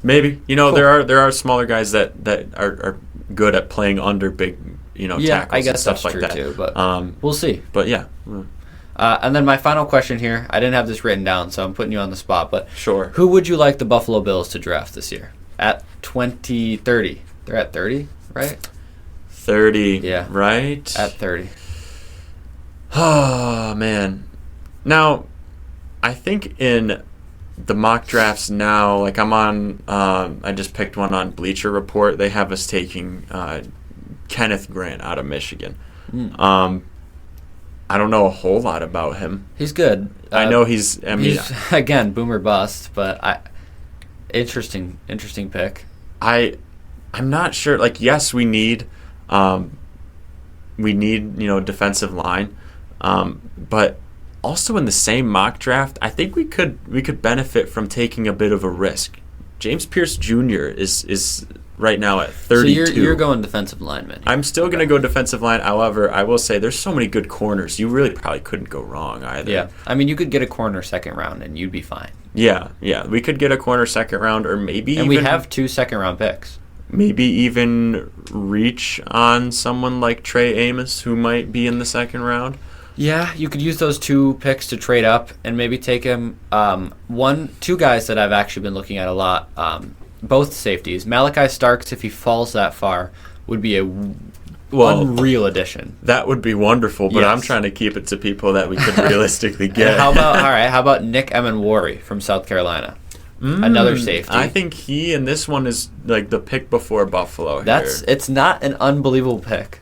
Maybe. Cool. There are smaller guys that are good at playing under big, tackles I guess and stuff that's like true that. Too, but we'll see. But yeah. And then my final question here. I didn't have this written down, so I'm putting you on the spot. But sure. Who would you like the Buffalo Bills to draft this year at 30? They're at 30, right? 30. Yeah. Right? At 30. Oh, man. Now, I think in the mock drafts now, like I'm on, I just picked one on Bleacher Report. They have us taking Kenneth Grant out of Michigan. I don't know a whole lot about him. He's good. I know he's again, boomer bust, but interesting pick. I'm not sure. Like, yes, we need defensive line, but also in the same mock draft, I think we could benefit from taking a bit of a risk. James Pierce Jr. is right now at 32. So you're going defensive lineman. I'm still going to go defensive line. However, I will say there's so many good corners. You really probably couldn't go wrong either. Yeah. I mean, you could get a corner second round and you'd be fine. Yeah. We could get a corner second round or maybe we have 2 second round picks. maybe even reach on someone like Trey Amos, who might be in the second round. Yeah, you could use those 2 picks to trade up and maybe take him. 2 guys that I've actually been looking at a lot, both safeties. Malachi Starks, if he falls that far, would be a unreal addition. That would be wonderful, but yes. I'm trying to keep it to people that we could realistically get. How about Nick Emenwari from South Carolina? Another safety. I think he and this one is like the pick before Buffalo. It's not an unbelievable pick.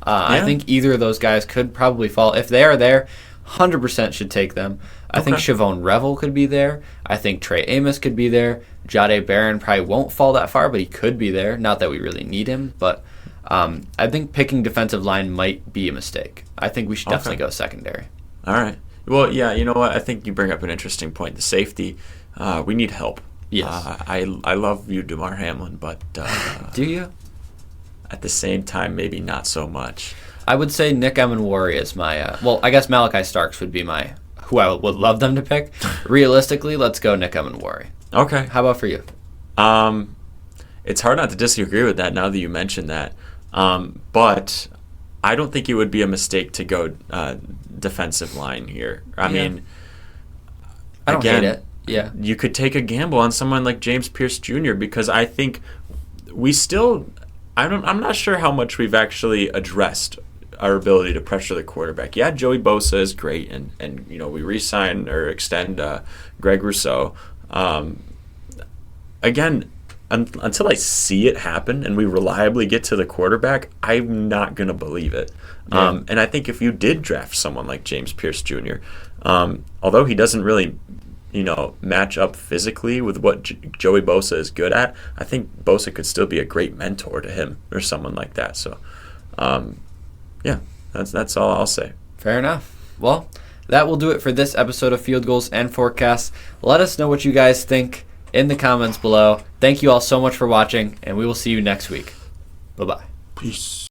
I think either of those guys could probably fall. If they are there, 100% should take them. I think Siobhan Revel could be there. I think Trey Amos could be there. Jahdae Barron probably won't fall that far, but he could be there. Not that we really need him, but I think picking defensive line might be a mistake. I think we should definitely go secondary. All right. Well, yeah, you know what? I think you bring up an interesting point. The safety, we need help. Yes. I love you, DeMar Hamlin, but... Do you? At the same time, maybe not so much. I would say Nick Emenwari is my... well, I guess Malachi Starks would be who I would love them to pick. Realistically, let's go Nick Emenwari. Okay. How about for you? It's hard not to disagree with that now that you mentioned that. But I don't think it would be a mistake to go defensive line here. I mean, I don't hate it. Yeah. You could take a gamble on someone like James Pierce Jr. because I think we still... I'm not sure how much we've actually addressed our ability to pressure the quarterback. Yeah, Joey Bosa is great, and we re-sign or extend Greg Rousseau. Again, until I see it happen and we reliably get to the quarterback, I'm not going to believe it. Yeah. And I think if you did draft someone like James Pierce Jr., although he doesn't really match up physically with what Joey Bosa is good at, I think Bosa could still be a great mentor to him or someone like that. So, yeah, that's all I'll say. Fair enough. Well, that will do it for this episode of Field Goals and Forecasts. Let us know what you guys think in the comments below. Thank you all so much for watching, and we will see you next week. Bye-bye. Peace.